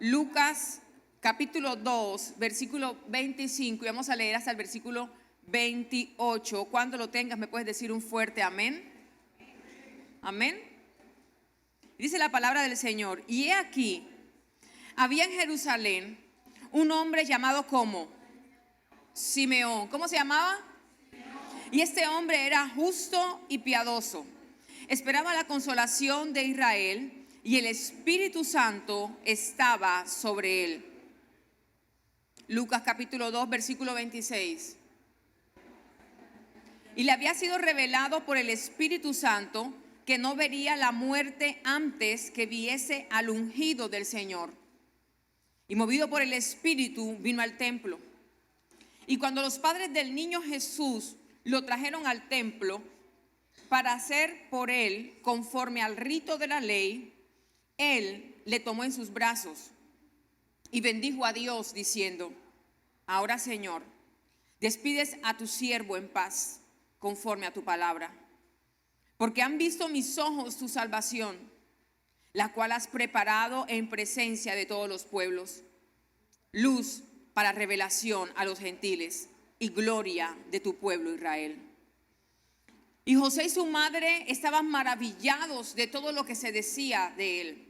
Lucas capítulo 2, versículo 25, y vamos a leer hasta el versículo 28. Cuando lo tengas me puedes decir un fuerte amén. Amén. Dice la palabra del Señor: y he aquí, había en Jerusalén un hombre llamado como Simeón. ¿Cómo se llamaba? Y este hombre era justo y piadoso, esperaba la consolación de Israel, y el Espíritu Santo estaba sobre él. Lucas capítulo 2, versículo 26. Y le había sido revelado por el Espíritu Santo que no vería la muerte antes que viese al ungido del Señor. Y movido por el Espíritu vino al templo. Y cuando los padres del niño Jesús lo trajeron al templo para hacer por él conforme al rito de la ley, él le tomó en sus brazos y bendijo a Dios diciendo: ahora, Señor, despides a tu siervo en paz conforme a tu palabra, porque han visto mis ojos tu salvación, la cual has preparado en presencia de todos los pueblos, luz para revelación a los gentiles y gloria de tu pueblo Israel. Y José y su madre estaban maravillados de todo lo que se decía de él.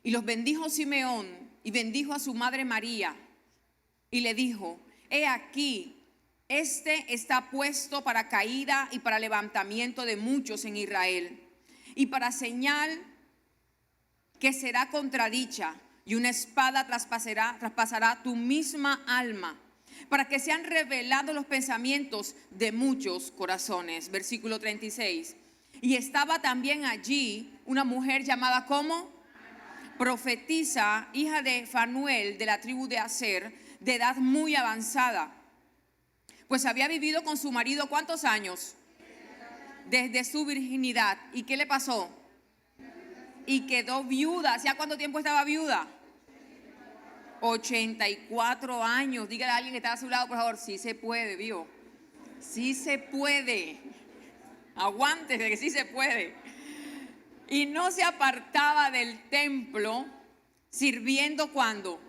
Y los bendijo Simeón y bendijo a su madre María y le dijo: he aquí, este está puesto para caída y para levantamiento de muchos en Israel, y para señal que será contradicha, y una espada traspasará tu misma alma, para que sean revelados los pensamientos de muchos corazones. Versículo 36. Y estaba también allí una mujer llamada como profetisa, hija de Fanuel, de la tribu de Aser, de edad muy avanzada, pues había vivido con su marido ¿cuántos años? Desde su virginidad. ¿Y qué le pasó? Y quedó viuda. ¿Hacía cuánto tiempo estaba viuda? 84 años. Dígale a alguien que está a su lado, por favor: sí se puede, ¿vio? Sí se puede. Aguántese que sí se puede. Y no se apartaba del templo, sirviendo ¿cuándo?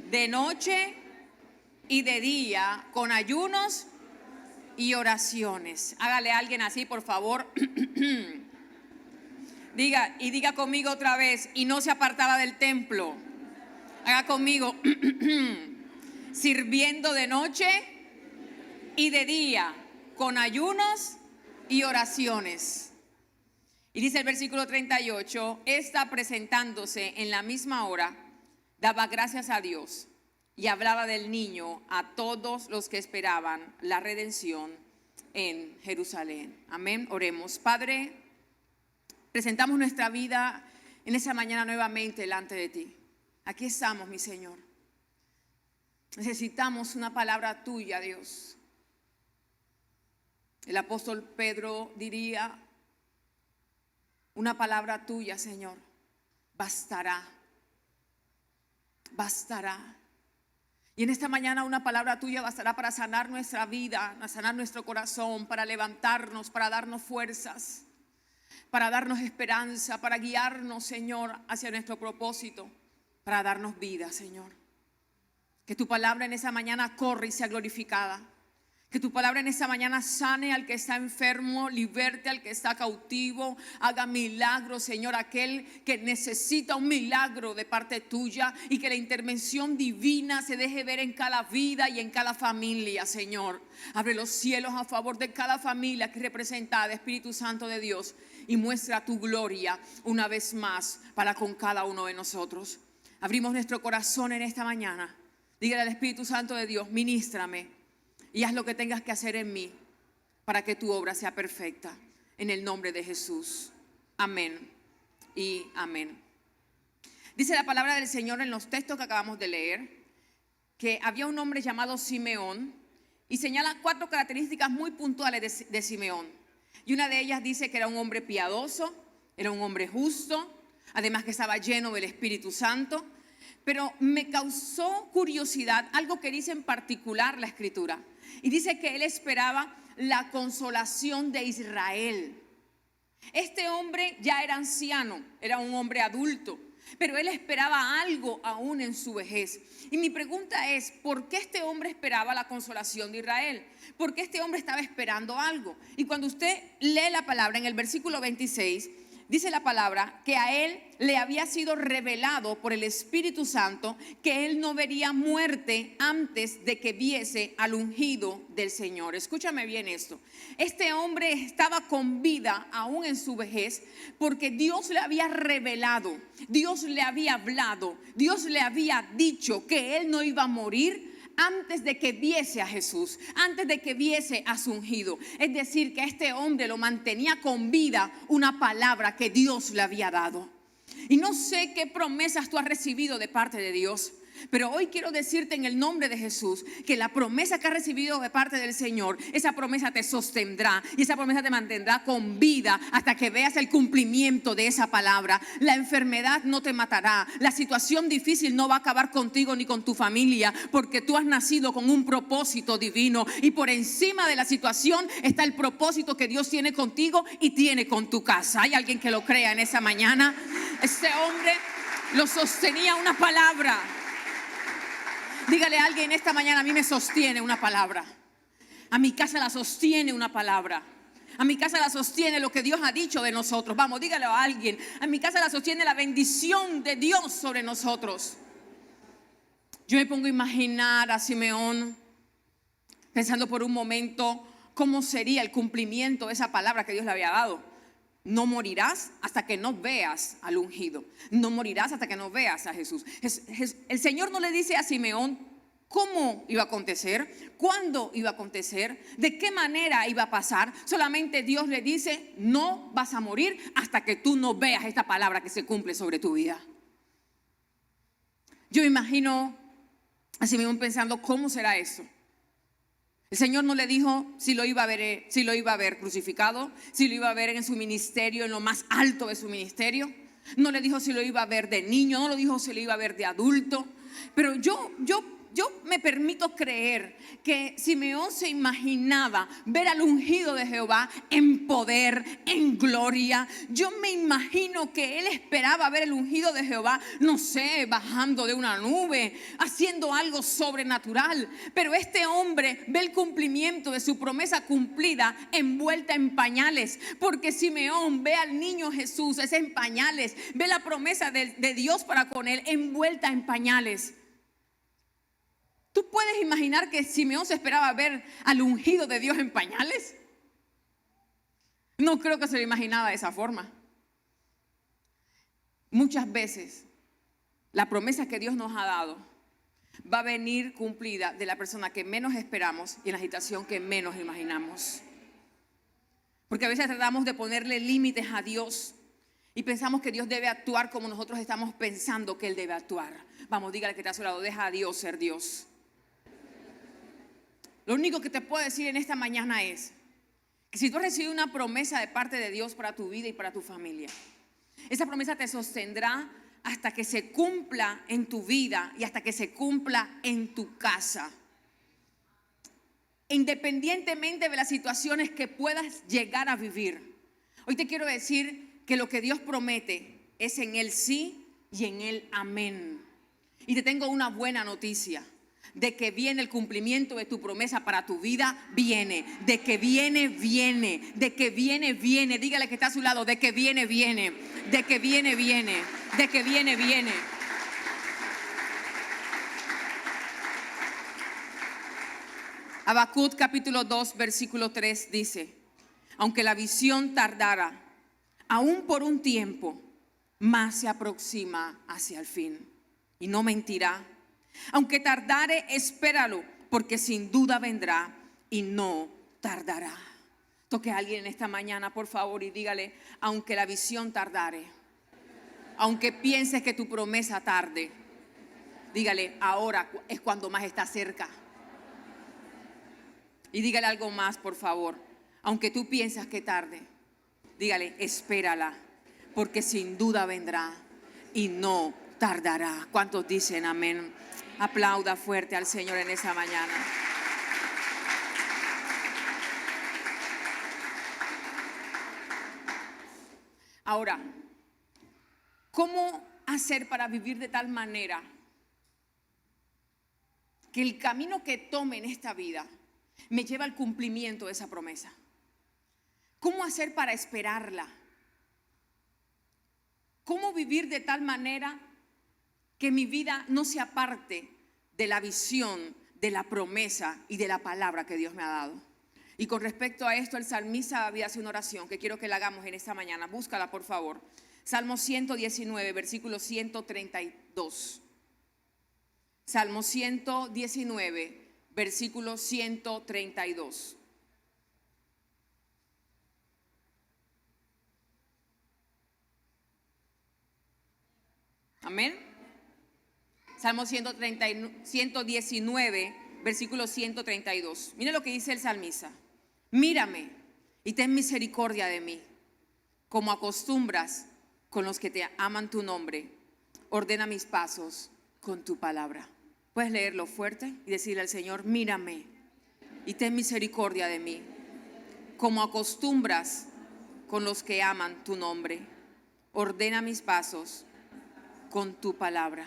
De noche y de día, con ayunos y oraciones. Hágale a alguien así, por favor. Diga conmigo otra vez: y no se apartaba del templo. Haga conmigo: sirviendo de noche y de día, con ayunos y oraciones. Y dice el versículo 38, esta presentándose en la misma hora, daba gracias a Dios y hablaba del niño a todos los que esperaban la redención en Jerusalén. Amén. Oremos. Padre, presentamos nuestra vida en esa mañana nuevamente delante de ti. Aquí estamos, mi Señor. Necesitamos una palabra tuya, Dios. El apóstol Pedro diría: una palabra tuya, Señor, bastará. Bastará. Y en esta mañana una palabra tuya bastará para sanar nuestra vida, para sanar nuestro corazón, para levantarnos, para darnos fuerzas, para darnos esperanza, para guiarnos, Señor, hacia nuestro propósito, para darnos vida, Señor. Que tu palabra en esa mañana corra y sea glorificada. Que tu palabra en esta mañana sane al que está enfermo, liberte al que está cautivo, haga milagros, Señor, aquel que necesita un milagro de parte tuya, y que la intervención divina se deje ver en cada vida y en cada familia, Señor. Abre los cielos a favor de cada familia que es representada, Espíritu Santo de Dios, y muestra tu gloria una vez más para con cada uno de nosotros. Abrimos nuestro corazón en esta mañana. Dígale al Espíritu Santo de Dios: ministrame y haz lo que tengas que hacer en mí para que tu obra sea perfecta. En el nombre de Jesús. Amén y amén. Dice la palabra del Señor en los textos que acabamos de leer que había un hombre llamado Simeón, y señala 4 características muy puntuales de Simeón. Y una de ellas dice que era un hombre piadoso, era un hombre justo, además que estaba lleno del Espíritu Santo. Pero me causó curiosidad algo que dice en particular la Escritura. Y dice que él esperaba la consolación de Israel. Este hombre ya era anciano, era un hombre adulto, pero él esperaba algo aún en su vejez. Y mi pregunta es, ¿por qué este hombre esperaba la consolación de Israel? ¿Por qué este hombre estaba esperando algo? Y cuando usted lee la palabra en el versículo 26, dice la palabra que a él le había sido revelado por el Espíritu Santo que él no vería muerte antes de que viese al ungido del Señor. Escúchame bien esto. Este hombre estaba con vida aún en su vejez porque Dios le había revelado, Dios le había hablado, Dios le había dicho que él no iba a morir antes de que viese a Jesús, antes de que viese a su ungido. Es decir, que a este hombre lo mantenía con vida una palabra que Dios le había dado. Y no sé qué promesas tú has recibido de parte de Dios, pero hoy quiero decirte en el nombre de Jesús que la promesa que has recibido de parte del Señor, esa promesa te sostendrá y esa promesa te mantendrá con vida hasta que veas el cumplimiento de esa palabra. La enfermedad no te matará, la situación difícil no va a acabar contigo ni con tu familia, porque tú has nacido con un propósito divino y por encima de la situación está el propósito que Dios tiene contigo y tiene con tu casa. ¿Hay alguien que lo crea en esa mañana? Este hombre lo sostenía una palabra. Dígale a alguien esta mañana: a mí me sostiene una palabra. A mi casa la sostiene una palabra. A mi casa la sostiene lo que Dios ha dicho de nosotros. Vamos, dígale a alguien: a mi casa la sostiene la bendición de Dios sobre nosotros. Yo me pongo a imaginar a Simeón pensando por un momento cómo sería el cumplimiento de esa palabra que Dios le había dado. No morirás hasta que no veas al ungido. No morirás hasta que no veas a Jesús. El Señor no le dice a Simeón cómo iba a acontecer, cuándo iba a acontecer, de qué manera iba a pasar. Solamente Dios le dice: no vas a morir hasta que tú no veas esta palabra que se cumple sobre tu vida. Yo me imagino a Simeón pensando: ¿cómo será eso? El Señor no le dijo si lo iba a ver crucificado, si lo iba a ver en su ministerio, en lo más alto de su ministerio. No le dijo si lo iba a ver de niño, no le dijo si lo iba a ver de adulto. Pero yo me permito creer que Simeón se imaginaba ver al ungido de Jehová en poder, en gloria. Yo me imagino que él esperaba ver el ungido de Jehová, no sé, bajando de una nube, haciendo algo sobrenatural. Pero este hombre ve el cumplimiento de su promesa cumplida envuelta en pañales, porque Simeón ve al niño Jesús, es en pañales, ve la promesa de Dios para con él envuelta en pañales. ¿Tú puedes imaginar que Simeón se esperaba ver al ungido de Dios en pañales? No creo que se lo imaginaba de esa forma. Muchas veces la promesa que Dios nos ha dado va a venir cumplida de la persona que menos esperamos y en la situación que menos imaginamos. Porque a veces tratamos de ponerle límites a Dios y pensamos que Dios debe actuar como nosotros estamos pensando que Él debe actuar. Vamos, dígale que está a su lado: deja a Dios ser Dios. Lo único que te puedo decir en esta mañana es que si tú has recibido una promesa de parte de Dios para tu vida y para tu familia, esa promesa te sostendrá hasta que se cumpla en tu vida y hasta que se cumpla en tu casa. Independientemente de las situaciones que puedas llegar a vivir, hoy te quiero decir que lo que Dios promete es en el sí y en el amén. Y te tengo una buena noticia: de que viene el cumplimiento de tu promesa para tu vida, viene. De que viene, viene. De que viene, viene. Dígale que está a su lado: de que viene, viene. De que viene, viene. De que viene, viene. Habacuc capítulo 2 versículo 3 dice: aunque la visión tardara, aún por un tiempo, más se aproxima hacia el fin. Y no mentirá. Aunque tardare, espéralo, porque sin duda vendrá y no tardará. Toque a alguien en esta mañana, por favor, y dígale: aunque la visión tardare, aunque pienses que tu promesa tarde, dígale: ahora es cuando más está cerca. Y dígale algo más, por favor: aunque tú piensas que tarde, dígale: espérala, porque sin duda vendrá y no tardará. ¿Cuántos dicen amén? Aplauda fuerte al Señor en esa mañana. Ahora, ¿cómo hacer para vivir de tal manera que el camino que tome en esta vida me lleve al cumplimiento de esa promesa? ¿Cómo hacer para esperarla? ¿Cómo vivir de tal manera que mi vida no se aparte de la visión, de la promesa y de la palabra que Dios me ha dado? Y con respecto a esto, el salmista había hecho una oración que quiero que la hagamos en esta mañana. Búscala, por favor. Salmo 119, versículo 132. Salmo 119, versículo 132. Amén. Salmo 119, versículo 132. Mira lo que dice el salmista. Mírame y ten misericordia de mí, como acostumbras con los que te aman tu nombre. Ordena mis pasos con tu palabra. Puedes leerlo fuerte y decirle al Señor: mírame y ten misericordia de mí, como acostumbras con los que aman tu nombre. Ordena mis pasos con tu palabra.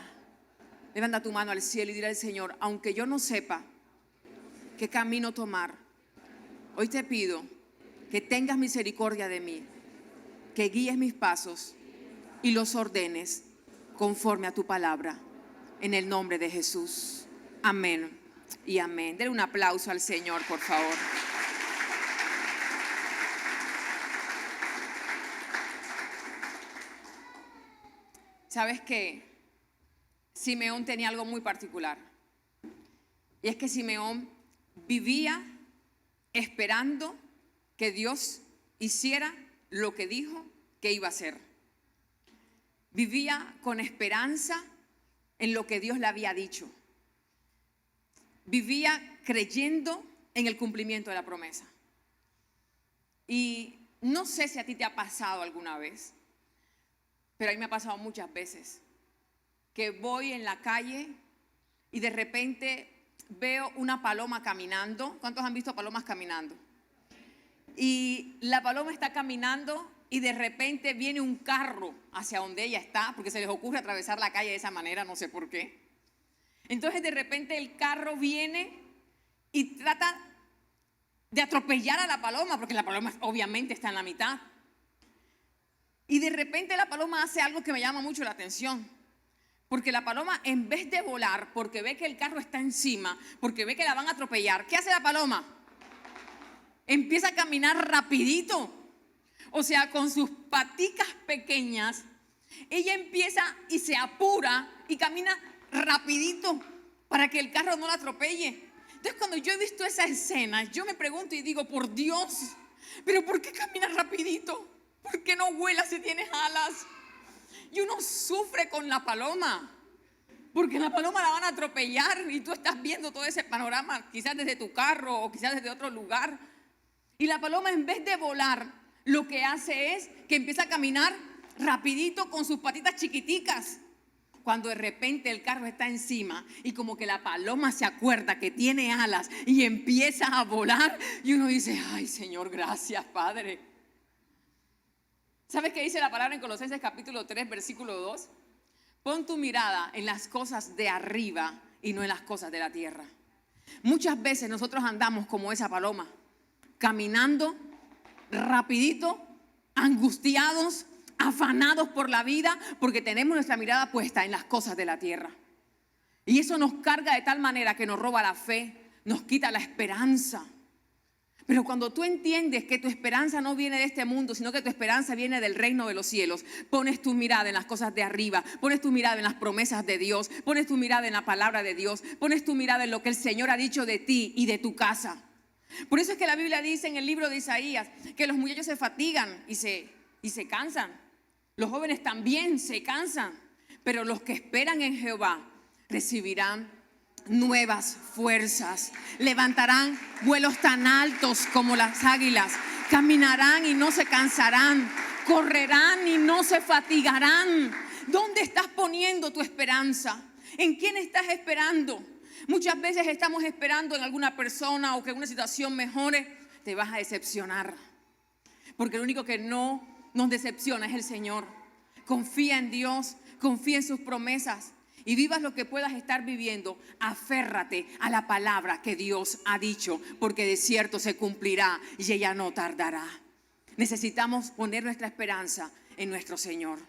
Levanta tu mano al cielo y dile al Señor: aunque yo no sepa qué camino tomar, hoy te pido que tengas misericordia de mí, que guíes mis pasos y los ordenes conforme a tu palabra, en el nombre de Jesús. Amén y amén. Denle un aplauso al Señor, por favor. ¿Sabes qué? Simeón tenía algo muy particular, y es que Simeón vivía esperando que Dios hiciera lo que dijo que iba a hacer. Vivía con esperanza en lo que Dios le había dicho. Vivía creyendo en el cumplimiento de la promesa. Y no sé si a ti te ha pasado alguna vez, pero a mí me ha pasado muchas veces, que voy en la calle y de repente veo una paloma caminando. ¿Cuántos han visto palomas caminando? Y la paloma está caminando y de repente viene un carro hacia donde ella está, porque se les ocurre atravesar la calle de esa manera, no sé por qué. Entonces de repente el carro viene y trata de atropellar a la paloma, porque la paloma obviamente está en la mitad. Y de repente la paloma hace algo que me llama mucho la atención. Porque la paloma, en vez de volar, porque ve que el carro está encima, porque ve que la van a atropellar, ¿qué hace la paloma? Empieza a caminar rapidito. O sea, con sus paticas pequeñas, ella empieza y se apura y camina rapidito para que el carro no la atropelle. Entonces, cuando yo he visto esa escena, yo me pregunto y digo: por Dios, ¿pero por qué camina rapidito? ¿Por qué no vuela si tienes alas? Y uno sufre con la paloma, porque la paloma la van a atropellar y tú estás viendo todo ese panorama, quizás desde tu carro o quizás desde otro lugar. Y la paloma, en vez de volar, lo que hace es que empieza a caminar rapidito con sus patitas chiquiticas. Cuando de repente el carro está encima y como que la paloma se acuerda que tiene alas y empieza a volar, y uno dice: ay, Señor, gracias, Padre. ¿Sabes qué dice la palabra en Colosenses capítulo 3, versículo 2? Pon tu mirada en las cosas de arriba y no en las cosas de la tierra. Muchas veces nosotros andamos como esa paloma, caminando rapidito, angustiados, afanados por la vida, porque tenemos nuestra mirada puesta en las cosas de la tierra. Y eso nos carga de tal manera que nos roba la fe, nos quita la esperanza. Pero cuando tú entiendes que tu esperanza no viene de este mundo, sino que tu esperanza viene del reino de los cielos, pones tu mirada en las cosas de arriba, pones tu mirada en las promesas de Dios, pones tu mirada en la palabra de Dios, pones tu mirada en lo que el Señor ha dicho de ti y de tu casa. Por eso es que la Biblia dice en el libro de Isaías que los muchachos se fatigan y se cansan. Los jóvenes también se cansan, pero los que esperan en Jehová recibirán nuevas fuerzas, levantarán vuelos tan altos como las águilas, caminarán y no se cansarán, correrán y no se fatigarán. ¿Dónde estás poniendo tu esperanza? ¿En quién estás esperando? Muchas veces estamos esperando en alguna persona o que una situación mejore. Te vas a decepcionar, porque lo único que no nos decepciona es el Señor. Confía en Dios, confía en sus promesas y vivas lo que puedas estar viviendo, aférrate a la palabra que Dios ha dicho, porque de cierto se cumplirá y ella no tardará. Necesitamos poner nuestra esperanza en nuestro Señor.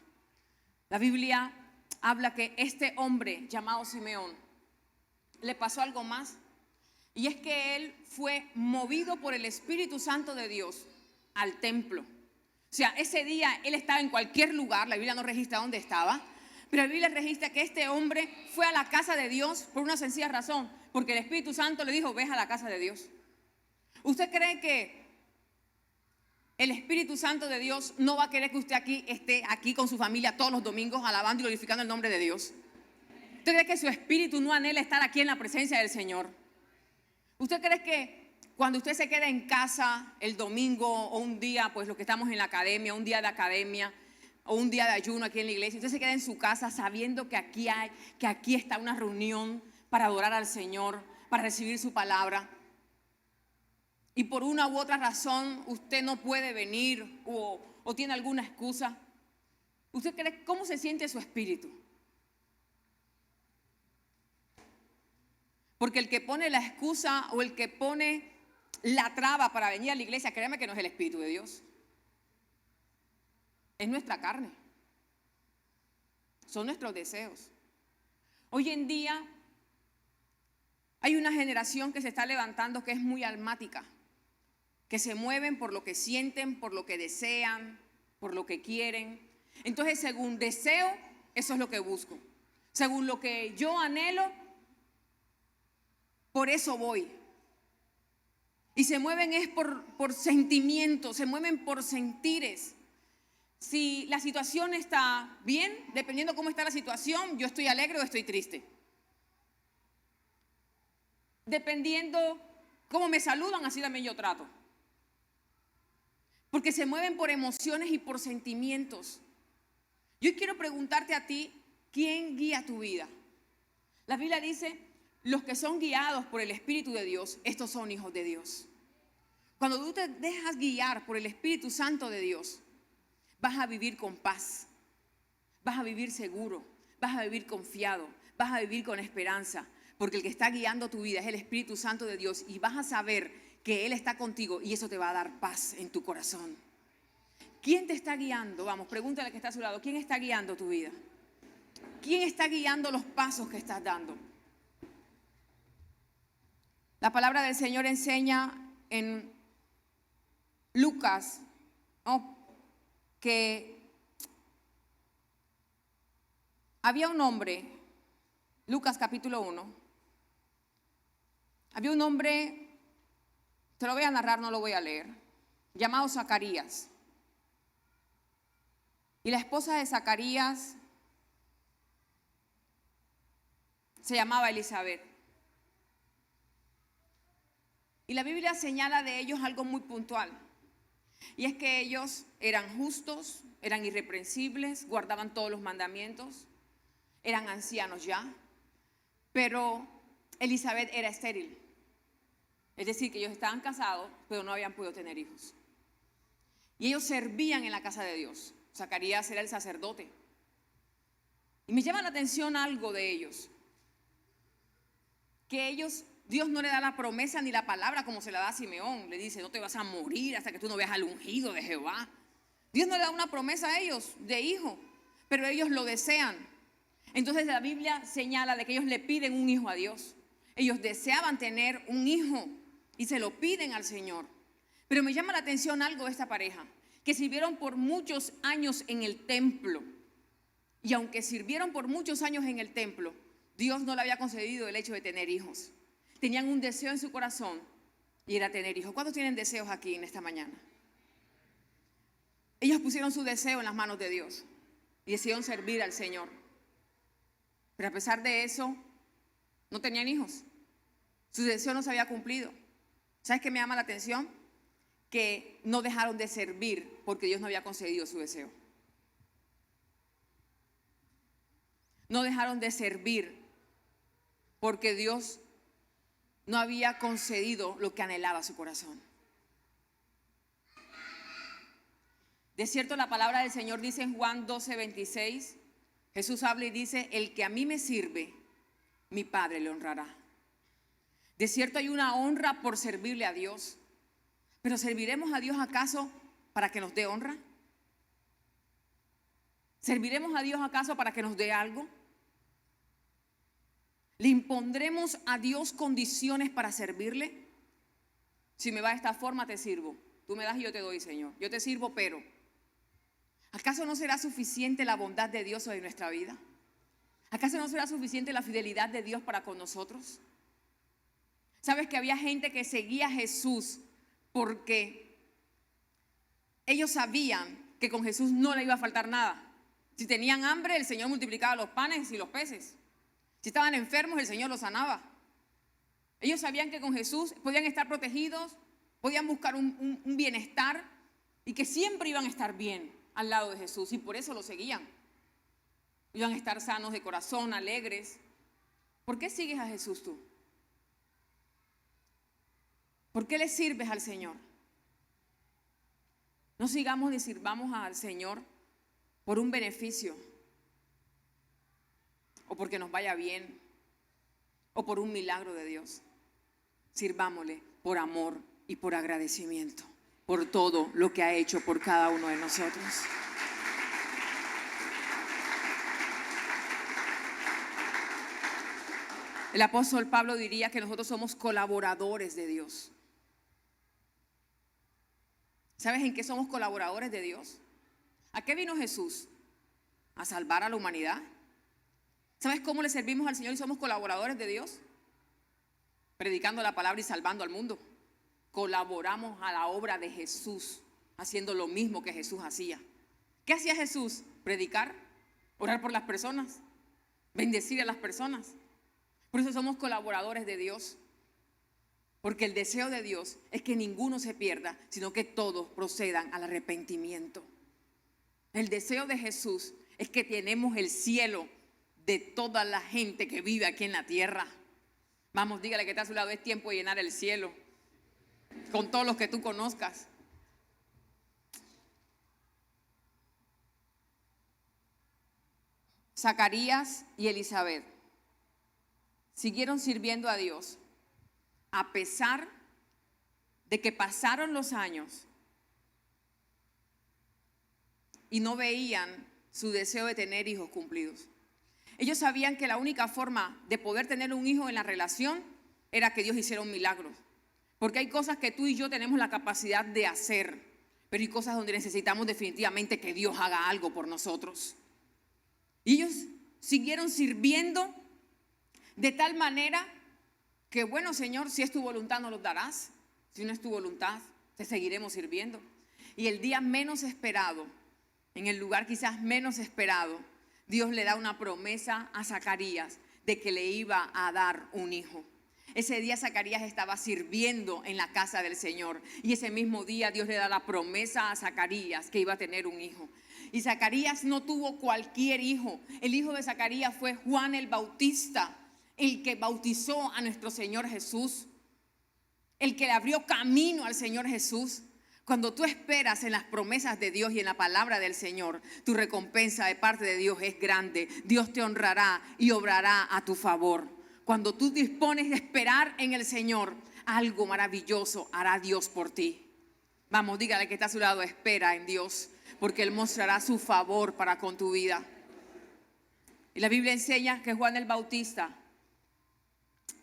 La Biblia habla que este hombre llamado Simeón le pasó algo más, y es que él fue movido por el Espíritu Santo de Dios al templo. O sea, ese día él estaba en cualquier lugar, la Biblia no registra dónde estaba, pero la Biblia registra que este hombre fue a la casa de Dios por una sencilla razón, porque el Espíritu Santo le dijo, ves a la casa de Dios. ¿Usted cree que el Espíritu Santo de Dios no va a querer que usted esté aquí con su familia todos los domingos alabando y glorificando el nombre de Dios? ¿Usted cree que su espíritu no anhela estar aquí en la presencia del Señor? ¿Usted cree que cuando usted se queda en casa el domingo o un día, pues los que estamos en la academia, un día de academia o un día de ayuno aquí en la iglesia, usted se queda en su casa sabiendo que aquí está una reunión para adorar al Señor, para recibir su palabra, y por una u otra razón usted no puede venir o tiene alguna excusa? ¿Usted cree cómo se siente su espíritu? Porque el que pone la excusa o el que pone la traba para venir a la iglesia, créeme que no es el Espíritu de Dios. Es nuestra carne. Son nuestros deseos. Hoy en día hay una generación que se está levantando que es muy almática, que se mueven por lo que sienten, por lo que desean, por lo que quieren. Entonces, según deseo, eso es lo que busco. Según lo que yo anhelo, por eso voy. Y se mueven es por sentimientos, se mueven por sentires. Si la situación está bien, dependiendo cómo está la situación, yo estoy alegre o estoy triste. Dependiendo cómo me saludan, así también yo trato. Porque se mueven por emociones y por sentimientos. Yo quiero preguntarte a ti, ¿quién guía tu vida? La Biblia dice, los que son guiados por el Espíritu de Dios, estos son hijos de Dios. Cuando tú te dejas guiar por el Espíritu Santo de Dios, vas a vivir con paz, vas a vivir seguro, vas a vivir confiado, vas a vivir con esperanza, porque el que está guiando tu vida es el Espíritu Santo de Dios, y vas a saber que Él está contigo y eso te va a dar paz en tu corazón. ¿Quién te está guiando? Vamos, pregúntale al que está a su lado, ¿quién está guiando tu vida? ¿Quién está guiando los pasos que estás dando? La palabra del Señor enseña en Lucas, ¿no?, que había un hombre, Lucas capítulo 1, había un hombre, te lo voy a narrar, no lo voy a leer, llamado Zacarías. Y la esposa de Zacarías se llamaba Elizabeth. Y la Biblia señala de ellos algo muy puntual. Y es que ellos eran justos, eran irreprensibles, guardaban todos los mandamientos, eran ancianos ya, pero Elizabeth era estéril. Es decir, que ellos estaban casados, pero no habían podido tener hijos. Y ellos servían en la casa de Dios. Zacarías era el sacerdote. Y me llama la atención algo de ellos, que ellos, Dios no le da la promesa ni la palabra como se la da a Simeón. Le dice, no te vas a morir hasta que tú no veas al ungido de Jehová. Dios no le da una promesa a ellos de hijo, pero ellos lo desean. Entonces la Biblia señala de que ellos le piden un hijo a Dios. Ellos deseaban tener un hijo y se lo piden al Señor. Pero me llama la atención algo de esta pareja, que sirvieron por muchos años en el templo. Y aunque sirvieron por muchos años en el templo, Dios no le había concedido el hecho de tener hijos. Tenían un deseo en su corazón y era tener hijos. ¿Cuántos tienen deseos aquí en esta mañana? Ellos pusieron su deseo en las manos de Dios y decidieron servir al Señor. Pero a pesar de eso, no tenían hijos. Su deseo no se había cumplido. ¿Sabes qué me llama la atención? Que no dejaron de servir porque Dios no había concedido su deseo. No dejaron de servir porque Dios no había concedido lo que anhelaba su corazón. De cierto, la palabra del Señor dice en Juan 12:26, Jesús habla y dice: el que a mí me sirve, mi Padre le honrará. De cierto hay una honra por servirle a Dios, pero ¿serviremos a Dios acaso para que nos dé honra? ¿Serviremos a Dios acaso para que nos dé algo? ¿Le impondremos a Dios condiciones para servirle? Si me va de esta forma, te sirvo. Tú me das y yo te doy, Señor. Yo te sirvo, pero ¿acaso no será suficiente la bondad de Dios en nuestra vida? ¿Acaso no será suficiente la fidelidad de Dios para con nosotros? ¿Sabes que había gente que seguía a Jesús porque ellos sabían que con Jesús no le iba a faltar nada? Si tenían hambre, el Señor multiplicaba los panes y los peces. Si estaban enfermos, el Señor los sanaba. Ellos sabían que con Jesús podían estar protegidos, podían buscar un bienestar y que siempre iban a estar bien al lado de Jesús, y por eso lo seguían. Iban a estar sanos de corazón, alegres. ¿Por qué sigues a Jesús tú? ¿Por qué le sirves al Señor? No sigamos ni sirvamos al Señor por un beneficio, o porque nos vaya bien, o por un milagro de Dios. Sirvámosle por amor y por agradecimiento por todo lo que ha hecho por cada uno de nosotros. El apóstol Pablo diría que nosotros somos colaboradores de Dios. ¿Sabes en qué somos colaboradores de Dios? ¿A qué vino Jesús? ¿A salvar a la humanidad? ¿Sabes cómo le servimos al Señor y somos colaboradores de Dios? Predicando la palabra y salvando al mundo. Colaboramos a la obra de Jesús, haciendo lo mismo que Jesús hacía. ¿Qué hacía Jesús? Predicar, orar por las personas, bendecir a las personas. Por eso somos colaboradores de Dios. Porque el deseo de Dios es que ninguno se pierda, sino que todos procedan al arrepentimiento. El deseo de Jesús es que tenemos el cielo de toda la gente que vive aquí en la tierra. Vamos, dígale que está a su lado: es tiempo de llenar el cielo con todos los que tú conozcas. Zacarías y Elizabeth siguieron sirviendo a Dios a pesar de que pasaron los años y no veían su deseo de tener hijos cumplidos. Ellos sabían que la única forma de poder tener un hijo en la relación era que Dios hiciera un milagro. Porque hay cosas que tú y yo tenemos la capacidad de hacer, pero hay cosas donde necesitamos definitivamente que Dios haga algo por nosotros. Y ellos siguieron sirviendo de tal manera que, bueno, Señor, si es tu voluntad nos los darás. Si no es tu voluntad, te seguiremos sirviendo. Y el día menos esperado, en el lugar quizás menos esperado, Dios le da una promesa a Zacarías de que le iba a dar un hijo. Ese día Zacarías estaba sirviendo en la casa del Señor, y ese mismo día Dios le da la promesa a Zacarías que iba a tener un hijo. Y Zacarías no tuvo cualquier hijo. El hijo de Zacarías fue Juan el Bautista, el que bautizó a nuestro Señor Jesús, el que le abrió camino al Señor Jesús. Cuando tú esperas en las promesas de Dios y en la palabra del Señor, tu recompensa de parte de Dios es grande. Dios te honrará y obrará a tu favor. Cuando tú dispones de esperar en el Señor, algo maravilloso hará Dios por ti. Vamos, dígale que está a su lado: espera en Dios, porque Él mostrará su favor para con tu vida. Y la Biblia enseña que Juan el Bautista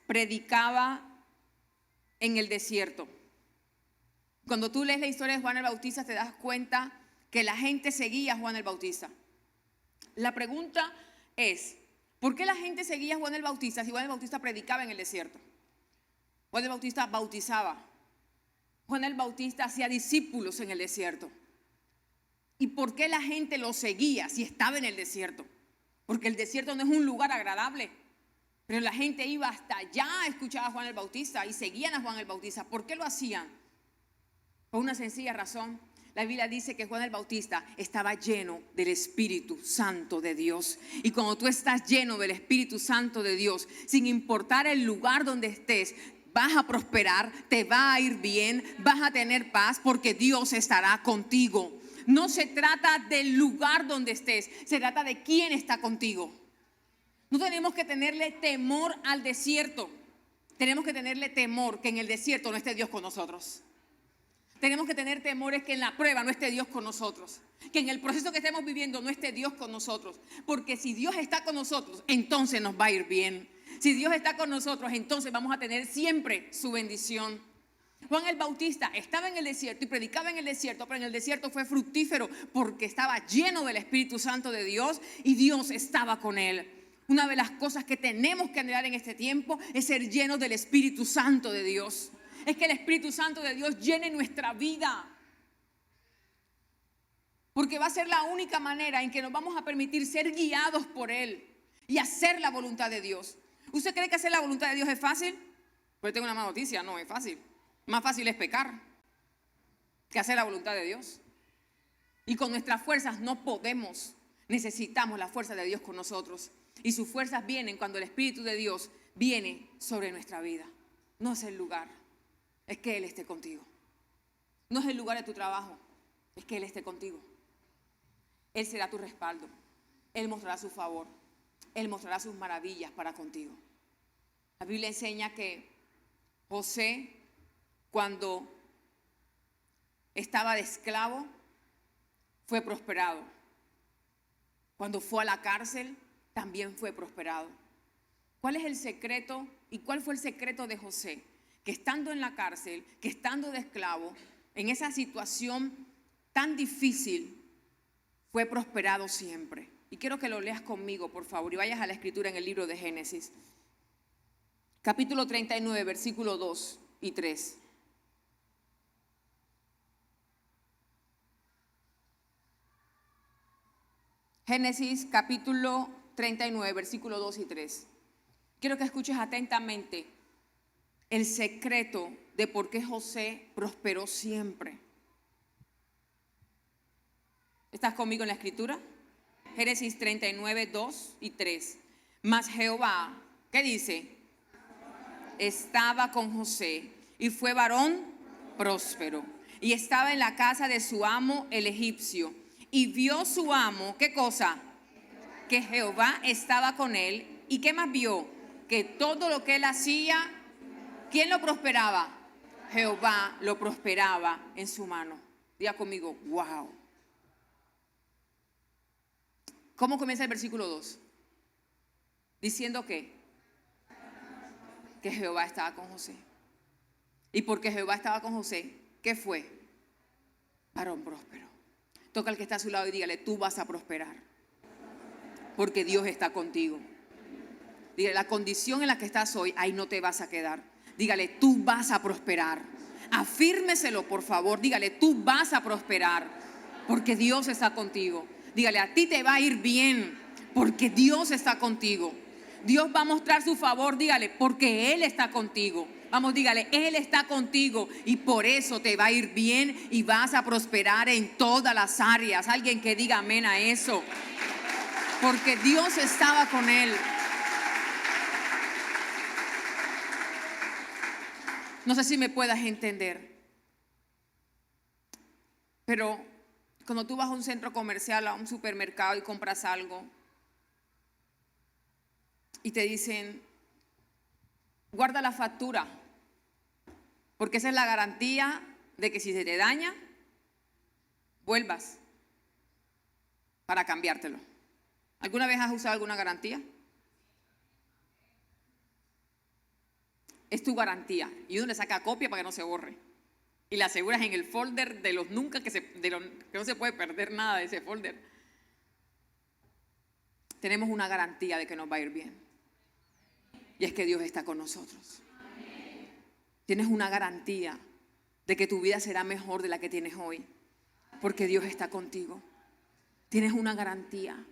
predicaba en el desierto. Cuando tú lees la historia de Juan el Bautista, te das cuenta que la gente seguía a Juan el Bautista. La pregunta es: ¿por qué la gente seguía a Juan el Bautista si Juan el Bautista predicaba en el desierto? Juan el Bautista bautizaba. Juan el Bautista hacía discípulos en el desierto. ¿Y por qué la gente lo seguía si estaba en el desierto? Porque el desierto no es un lugar agradable. Pero la gente iba hasta allá a escuchar a Juan el Bautista y seguían a Juan el Bautista. ¿Por qué lo hacían? Por una sencilla razón. La Biblia dice que Juan el Bautista estaba lleno del Espíritu Santo de Dios. Y cuando tú estás lleno del Espíritu Santo de Dios, sin importar el lugar donde estés, vas a prosperar, te va a ir bien, vas a tener paz, porque Dios estará contigo. No se trata del lugar donde estés, se trata de quién está contigo. No tenemos que tenerle temor al desierto. Tenemos que tenerle temor que en el desierto no esté Dios con nosotros. Tenemos que tener temores que en la prueba no esté Dios con nosotros. Que en el proceso que estemos viviendo no esté Dios con nosotros. Porque si Dios está con nosotros, entonces nos va a ir bien. Si Dios está con nosotros, entonces vamos a tener siempre su bendición. Juan el Bautista estaba en el desierto y predicaba en el desierto, pero en el desierto fue fructífero porque estaba lleno del Espíritu Santo de Dios y Dios estaba con él. Una de las cosas que tenemos que anhelar en este tiempo es ser llenos del Espíritu Santo de Dios. Es que el Espíritu Santo de Dios llene nuestra vida. Porque va a ser la única manera en que nos vamos a permitir ser guiados por Él y hacer la voluntad de Dios. ¿Usted cree que hacer la voluntad de Dios es fácil? Pues tengo una mala noticia, no es fácil. Más fácil es pecar que hacer la voluntad de Dios. Y con nuestras fuerzas no podemos. Necesitamos la fuerza de Dios con nosotros. Y sus fuerzas vienen cuando el Espíritu de Dios viene sobre nuestra vida. No es el lugar, es que Él esté contigo. No es el lugar de tu trabajo, es que Él esté contigo. Él será tu respaldo. Él mostrará su favor. Él mostrará sus maravillas para contigo. La Biblia enseña que José, cuando estaba de esclavo, fue prosperado. Cuando fue a la cárcel, también fue prosperado. ¿Cuál es el secreto y cuál fue el secreto de José? Que estando en la cárcel, que estando de esclavo, en esa situación tan difícil, fue prosperado siempre. Y quiero que lo leas conmigo, por favor, y vayas a la escritura en el libro de Génesis. Capítulo 39, versículo 2 y 3. Génesis capítulo 39, versículo 2 y 3. Quiero que escuches atentamente el secreto de por qué José prosperó siempre. ¿Estás conmigo en la escritura? Génesis 39, 2 y 3. Mas Jehová, ¿qué dice? Estaba con José y fue varón próspero. Y estaba en la casa de su amo el egipcio. Y vio su amo, ¿qué cosa? Que Jehová estaba con él. ¿Y qué más vio? Que todo lo que él hacía, ¿quién lo prosperaba? Jehová lo prosperaba en su mano. Diga conmigo, wow. ¿Cómo comienza el versículo 2? Diciendo que Jehová estaba con José. Y porque Jehová estaba con José, ¿qué fue? Varón próspero. Toca al que está a su lado y dígale, tú vas a prosperar. Porque Dios está contigo. Dígale, la condición en la que estás hoy, ahí no te vas a quedar. Dígale, tú vas a prosperar. Afírmeselo, por favor. Dígale, tú vas a prosperar. Porque Dios está contigo. Dígale, a ti te va a ir bien. Porque Dios está contigo. Dios va a mostrar su favor, dígale, porque Él está contigo. Vamos, dígale, Él está contigo y por eso te va a ir bien y vas a prosperar en todas las áreas. Alguien que diga amén a eso. Porque Dios estaba con él. No sé si me puedas entender. Pero cuando tú vas a un centro comercial, a un supermercado y compras algo, y te dicen, guarda la factura, porque esa es la garantía de que si se te daña, vuelvas para cambiártelo. ¿Alguna vez has usado alguna garantía? Es tu garantía y uno le saca copia para que no se borre. Y la aseguras en el folder de los nunca que no se puede perder nada de ese folder. Tenemos una garantía de que nos va a ir bien. Y es que Dios está con nosotros. Tienes una garantía de que tu vida será mejor de la que tienes hoy. Porque Dios está contigo. Tienes una garantía.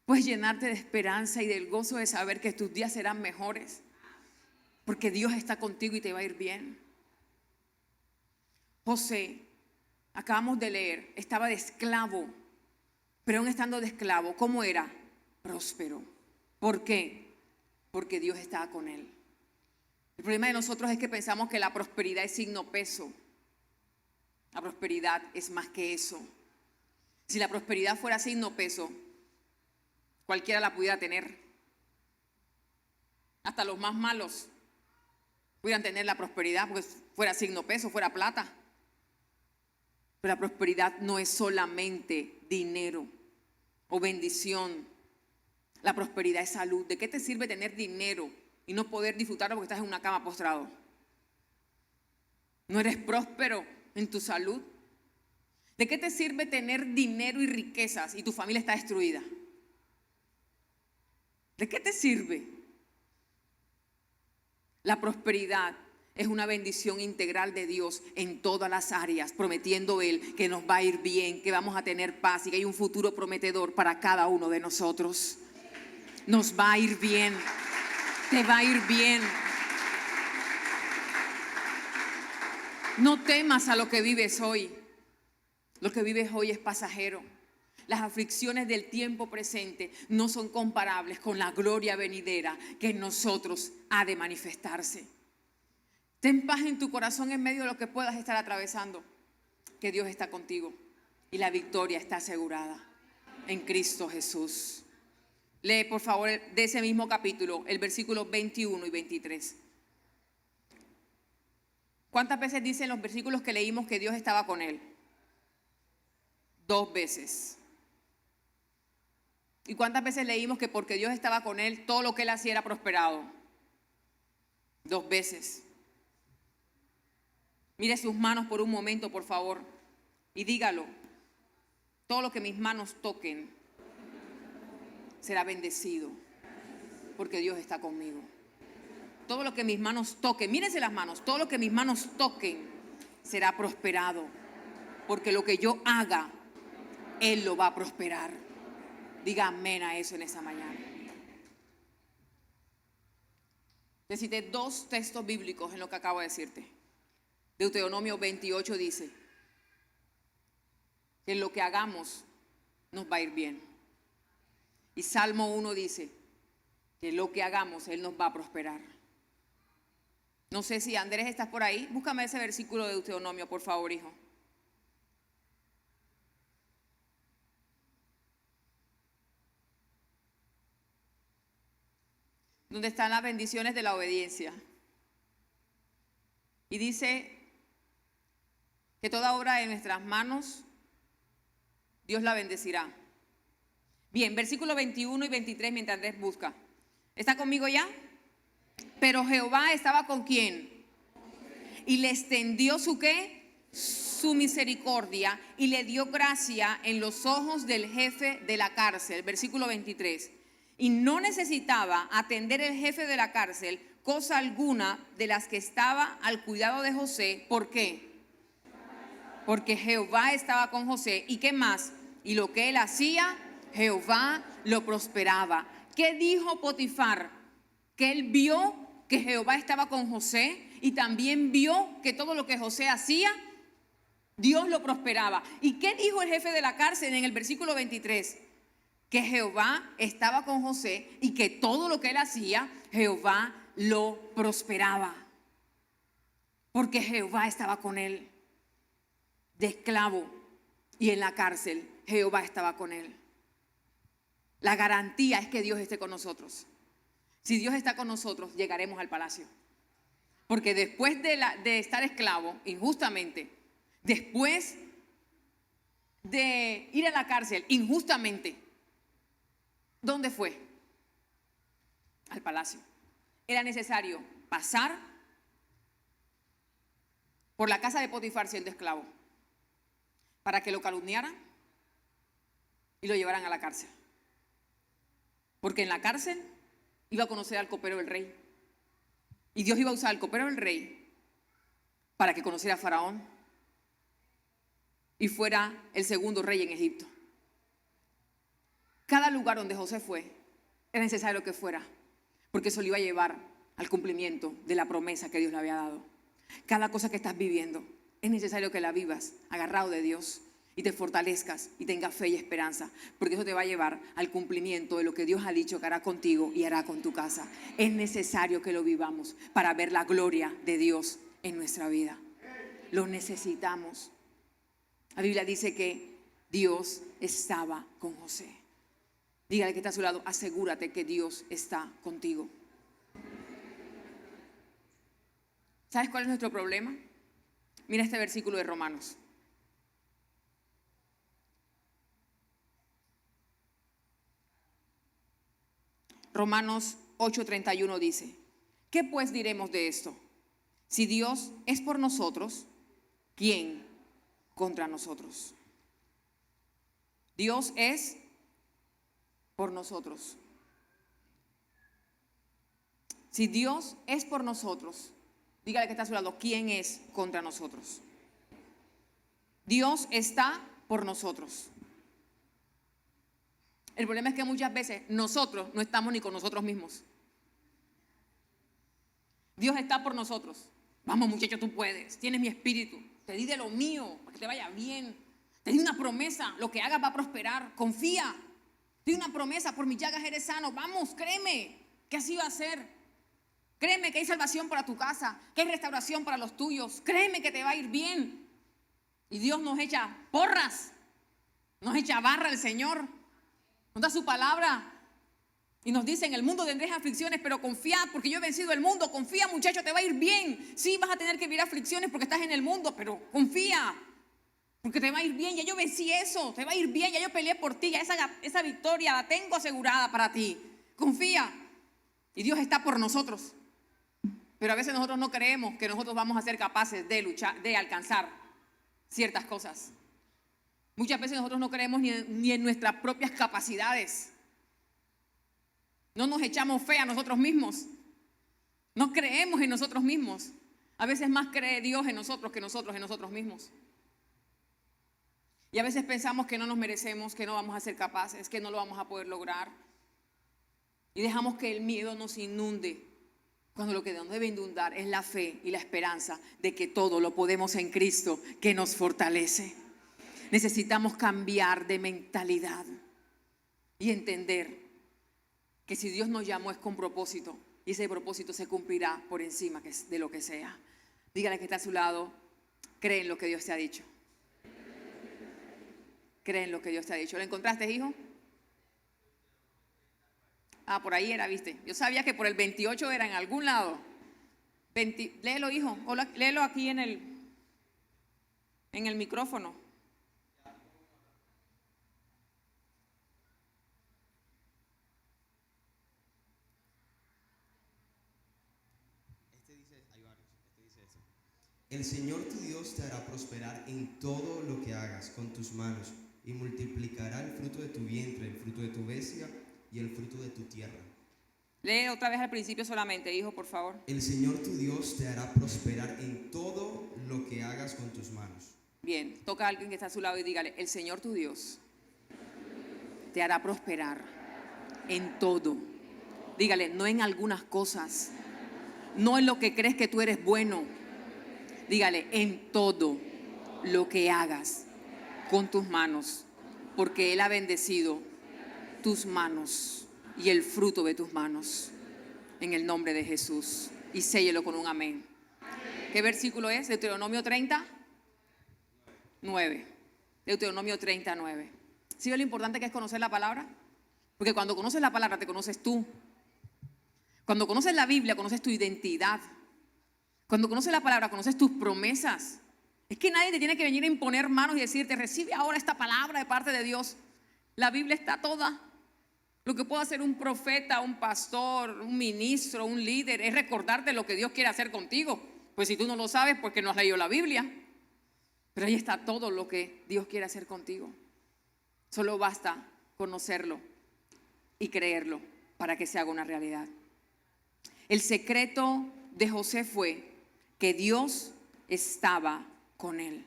Puedes llenarte de esperanza y del gozo de saber que tus días serán mejores. Porque Dios está contigo y te va a ir bien. José, acabamos de leer, estaba de esclavo. Pero aún estando de esclavo, ¿cómo era? Próspero. ¿Por qué? Porque Dios estaba con él. El problema de nosotros es que pensamos que la prosperidad es signo peso. La prosperidad es más que eso. Si la prosperidad fuera signo peso, cualquiera la pudiera tener. Hasta los más malos pudieran tener la prosperidad porque fuera signo peso, fuera plata. Pero la prosperidad no es solamente dinero o bendición. La prosperidad es salud. ¿De qué te sirve tener dinero y no poder disfrutarlo porque estás en una cama postrado? ¿No eres próspero en tu salud? ¿De qué te sirve tener dinero y riquezas y tu familia está destruida? ¿De qué te sirve? La prosperidad es una bendición integral de Dios en todas las áreas, prometiendo Él que nos va a ir bien, que vamos a tener paz y que hay un futuro prometedor para cada uno de nosotros. Nos va a ir bien, te va a ir bien. No temas a lo que vives hoy. Lo que vives hoy es pasajero. Las aflicciones del tiempo presente no son comparables con la gloria venidera que en nosotros ha de manifestarse. Ten paz en tu corazón en medio de lo que puedas estar atravesando, que Dios está contigo y la victoria está asegurada en Cristo Jesús. Lee por favor de ese mismo capítulo el versículo 21 y 23. ¿Cuántas veces dicen los versículos que leímos que Dios estaba con él? 2 veces. ¿Y cuántas veces leímos que porque Dios estaba con él, todo lo que él hacía era prosperado? 2 veces. Mire sus manos por un momento, por favor, y dígalo. Todo lo que mis manos toquen será bendecido, porque Dios está conmigo. Todo lo que mis manos toquen, mírense las manos, todo lo que mis manos toquen será prosperado, porque lo que yo haga, Él lo va a prosperar. Diga amén a eso en esa mañana. Te cité 2 textos bíblicos en lo que acabo de decirte. Deuteronomio 28 dice que en lo que hagamos nos va a ir bien. Y Salmo 1 dice que lo que hagamos Él nos va a prosperar. No sé si Andrés estás por ahí. Búscame ese versículo de Deuteronomio, por favor, hijo. Donde están las bendiciones de la obediencia. Y dice que toda obra de nuestras manos, Dios la bendecirá. Bien, versículo 21 y 23 mientras Andrés busca. ¿Está conmigo ya? Pero Jehová estaba con ¿quién? Y le extendió su ¿qué? Su misericordia y le dio gracia en los ojos del jefe de la cárcel. Versículo 23. Y no necesitaba atender el jefe de la cárcel cosa alguna de las que estaba al cuidado de José. ¿Por qué? Porque Jehová estaba con José. ¿Y qué más? Y lo que él hacía, Jehová lo prosperaba. ¿Qué dijo Potifar? Que él vio que Jehová estaba con José y también vio que todo lo que José hacía, Dios lo prosperaba. ¿Y qué dijo el jefe de la cárcel en el versículo 23? Que Jehová estaba con José y que todo lo que él hacía, Jehová lo prosperaba. Porque Jehová estaba con él. De esclavo y en la cárcel, Jehová estaba con él. La garantía es que Dios esté con nosotros. Si Dios está con nosotros, llegaremos al palacio. Porque después de estar esclavo, injustamente, después de ir a la cárcel, injustamente, ¿dónde fue? Al palacio. Era necesario pasar por la casa de Potifar siendo esclavo, para que lo calumniaran y lo llevaran a la cárcel. Porque en la cárcel iba a conocer al copero del rey. Y Dios iba a usar al copero del rey para que conociera a Faraón y fuera el segundo rey en Egipto. Cada lugar donde José fue, era necesario que fuera, porque eso le iba a llevar al cumplimiento de la promesa que Dios le había dado. Cada cosa que estás viviendo, es necesario que la vivas agarrado de Dios y te fortalezcas y tengas fe y esperanza, porque eso te va a llevar al cumplimiento de lo que Dios ha dicho que hará contigo y hará con tu casa. Es necesario que lo vivamos para ver la gloria de Dios en nuestra vida. Lo necesitamos. La Biblia dice que Dios estaba con José. Dígale que está a su lado, asegúrate que Dios está contigo. ¿Sabes cuál es nuestro problema? Mira este versículo de Romanos. Romanos 8:31 dice: ¿qué pues diremos de esto? Si Dios es por nosotros, ¿quién contra nosotros? Dios es por nosotros. Si Dios es por nosotros, dígale que está a su lado, ¿quién es contra nosotros? Dios está por nosotros. El problema es que muchas veces nosotros no estamos ni con nosotros mismos. Dios está por nosotros. Vamos, muchacho, tú puedes. Tienes mi espíritu. Te di de lo mío para que te vaya bien. Te di una promesa. Lo que hagas va a prosperar. Confía. Te di una promesa. Por mis llagas eres sano. Vamos, créeme que así va a ser. Créeme que hay salvación para tu casa. Que hay restauración para los tuyos. Créeme que te va a ir bien. Y Dios nos echa porras. Nos echa barra el Señor. Nos da su palabra. Y nos dice, en el mundo tendréis aflicciones, pero confiad porque yo he vencido el mundo. Confía, muchacho, te va a ir bien. Sí, vas a tener que vivir aflicciones porque estás en el mundo, pero confía, porque te va a ir bien. Ya yo vencí eso, te va a ir bien. Ya yo peleé por ti, ya esa victoria la tengo asegurada para ti. Confía. Y Dios está por nosotros. Pero a veces nosotros no creemos que nosotros vamos a ser capaces de luchar, de alcanzar ciertas cosas. Muchas veces nosotros no creemos ni en nuestras propias capacidades. No nos echamos fe a nosotros mismos. No creemos en nosotros mismos. A veces más cree Dios en nosotros que nosotros en nosotros mismos. Y a veces pensamos que no nos merecemos, que no vamos a ser capaces, que no lo vamos a poder lograr. Y dejamos que el miedo nos inunde, cuando lo que nos debe inundar es la fe y la esperanza de que todo lo podemos en Cristo, que nos fortalece. Necesitamos cambiar de mentalidad y entender que si Dios nos llamó es con propósito, y ese propósito se cumplirá por encima de lo que sea. Dígale que está a su lado, cree en lo que Dios te ha dicho. Cree en lo que Dios te ha dicho. ¿Lo encontraste, hijo? Ah, por ahí era, viste. Yo sabía que por el 28 era en algún lado. Léelo, hijo. O léelo aquí en el micrófono. El Señor tu Dios te hará prosperar en todo lo que hagas con tus manos y multiplicará el fruto de tu vientre, el fruto de tu bestia y el fruto de tu tierra. Lee otra vez al principio solamente, hijo, por favor. El Señor tu Dios te hará prosperar en todo lo que hagas con tus manos. Bien, toca a alguien que está a su lado y dígale, el Señor tu Dios te hará prosperar en todo. Dígale, no en algunas cosas, no en lo que crees que tú eres bueno. Dígale, en todo lo que hagas con tus manos, porque Él ha bendecido tus manos y el fruto de tus manos, en el nombre de Jesús. Y séllelo con un amén. ¿Qué versículo es? Deuteronomio 39. Deuteronomio 39. ¿Sí ve lo importante que es conocer la palabra? Porque cuando conoces la palabra te conoces tú. Cuando conoces la Biblia conoces tu identidad. Cuando conoces la palabra, conoces tus promesas. Es que nadie te tiene que venir a imponer manos y decirte, recibe ahora esta palabra de parte de Dios. La Biblia está toda. Lo que puede hacer un profeta, un pastor, un ministro, un líder, es recordarte lo que Dios quiere hacer contigo. Pues si tú no lo sabes, porque no has leído la Biblia. Pero ahí está todo lo que Dios quiere hacer contigo. Solo basta conocerlo y creerlo para que se haga una realidad. El secreto de José fue que Dios estaba con él.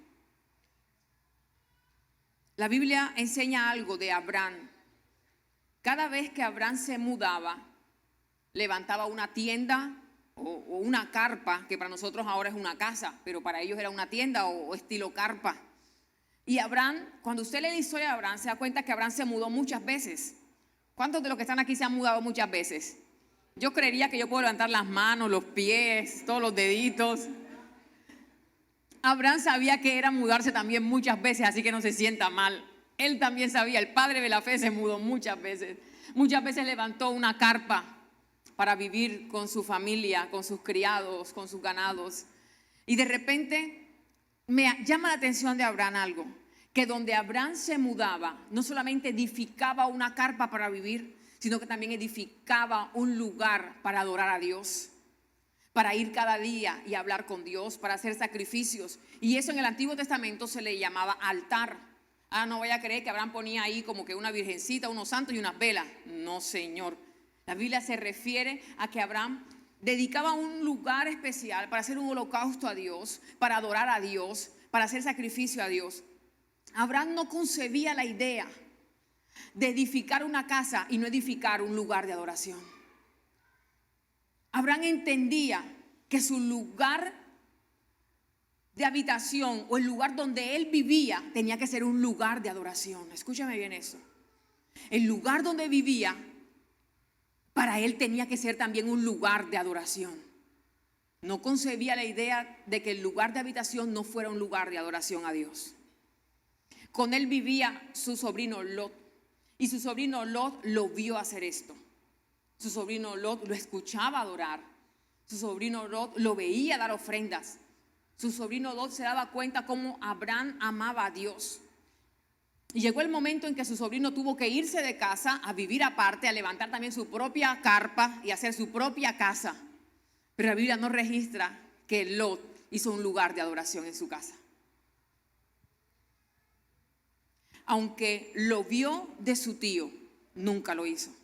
La Biblia enseña algo de Abraham. Cada vez que Abraham se mudaba, levantaba una tienda o una carpa, que para nosotros ahora es una casa, pero para ellos era una tienda o estilo carpa. Y Abraham, cuando usted lee la historia de Abraham, se da cuenta que Abraham se mudó muchas veces. ¿Cuántos de los que están aquí se han mudado muchas veces? Yo creería que yo puedo levantar las manos, los pies, todos los deditos. Abraham sabía que era mudarse también muchas veces, así que no se sienta mal. Él también sabía, el padre de la fe se mudó muchas veces. Muchas veces levantó una carpa para vivir con su familia, con sus criados, con sus ganados. Y de repente me llama la atención de Abraham algo, que donde Abraham se mudaba, no solamente edificaba una carpa para vivir, sino que también edificaba un lugar para adorar a Dios, para ir cada día y hablar con Dios, para hacer sacrificios. Y eso en el Antiguo Testamento se le llamaba altar. No vaya a creer que Abraham ponía ahí como que una virgencita, unos santos y unas velas. No, Señor. La Biblia se refiere a que Abraham dedicaba un lugar especial para hacer un holocausto a Dios, para adorar a Dios, para hacer sacrificio a Dios. Abraham no concebía la idea de edificar una casa y no edificar un lugar de adoración. Abraham entendía que su lugar de habitación o el lugar donde él vivía tenía que ser un lugar de adoración. Escúchame bien eso. El lugar donde vivía para él tenía que ser también un lugar de adoración. No concebía la idea de que el lugar de habitación no fuera un lugar de adoración a Dios. Con él vivía su sobrino Lot, y su sobrino Lot lo vio hacer esto. Su sobrino Lot lo escuchaba adorar. Su sobrino Lot lo veía dar ofrendas. Su sobrino Lot se daba cuenta cómo Abraham amaba a Dios. Y llegó el momento en que su sobrino tuvo que irse de casa a vivir aparte, a levantar también su propia carpa y hacer su propia casa. Pero la Biblia no registra que Lot hizo un lugar de adoración en su casa. Aunque lo vio de su tío, nunca lo hizo.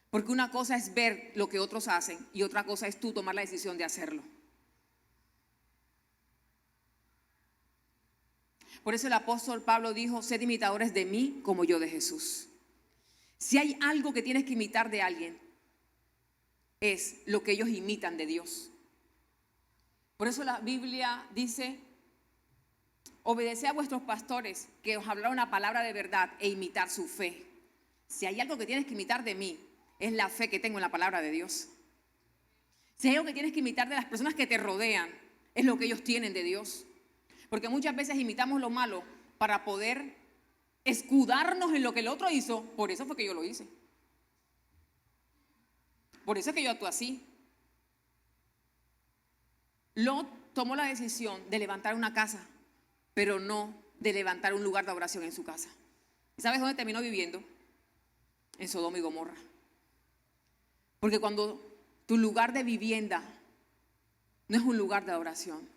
Porque una cosa es ver lo que otros hacen y otra cosa es tú tomar la decisión de hacerlo. Por eso el apóstol Pablo dijo: sed imitadores de mí como yo de Jesús. Si hay algo que tienes que imitar de alguien, es lo que ellos imitan de Dios. Por eso la Biblia dice: obedeced a vuestros pastores, que os hablaron una palabra de verdad, e imitar su fe. Si hay algo que tienes que imitar de mí, es la fe que tengo en la palabra de Dios. Si hay algo que tienes que imitar de las personas que te rodean, es lo que ellos tienen de Dios. Porque muchas veces imitamos lo malo para poder escudarnos en lo que el otro hizo. Por eso fue que yo lo hice. Por eso es que yo actúo así. Lot tomó la decisión de levantar una casa, pero no de levantar un lugar de oración en su casa. ¿Y sabes dónde terminó viviendo? En Sodoma y Gomorra. Porque cuando tu lugar de vivienda no es un lugar de adoración,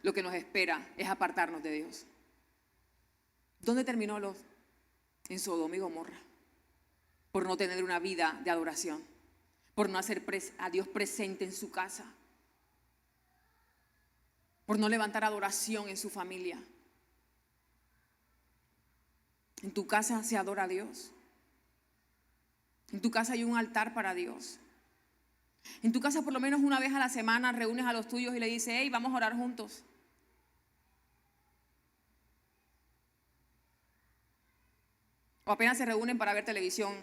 lo que nos espera es apartarnos de Dios. ¿Dónde terminó Lot? En Sodoma y Gomorra. Por no tener una vida de adoración, por no hacer a Dios presente en su casa, por no levantar adoración en su familia. En tu casa se adora a Dios. En tu casa hay un altar para Dios. En tu casa por lo menos una vez a la semana reúnes a los tuyos y le dices: hey, vamos a orar juntos. O apenas se reúnen para ver televisión,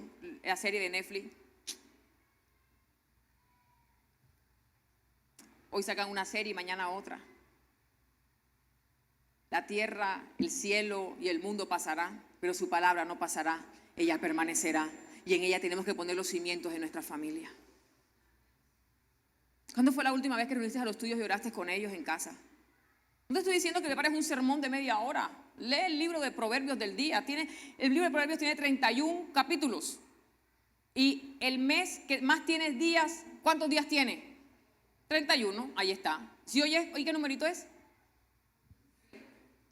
la serie de Netflix. Hoy sacan una serie y mañana otra. La tierra, el cielo y el mundo pasarán, pero su palabra no pasará, ella permanecerá. Y en ella tenemos que poner los cimientos de nuestra familia. ¿Cuándo fue la última vez que reuniste a los tuyos y oraste con ellos en casa? No te estoy diciendo que prepares un sermón de media hora. Lee el libro de Proverbios del día. El libro de Proverbios tiene 31 capítulos. Y el mes que más tiene días, ¿cuántos días tiene? 31, ahí está. Si oyes, ¿hoy qué numerito es?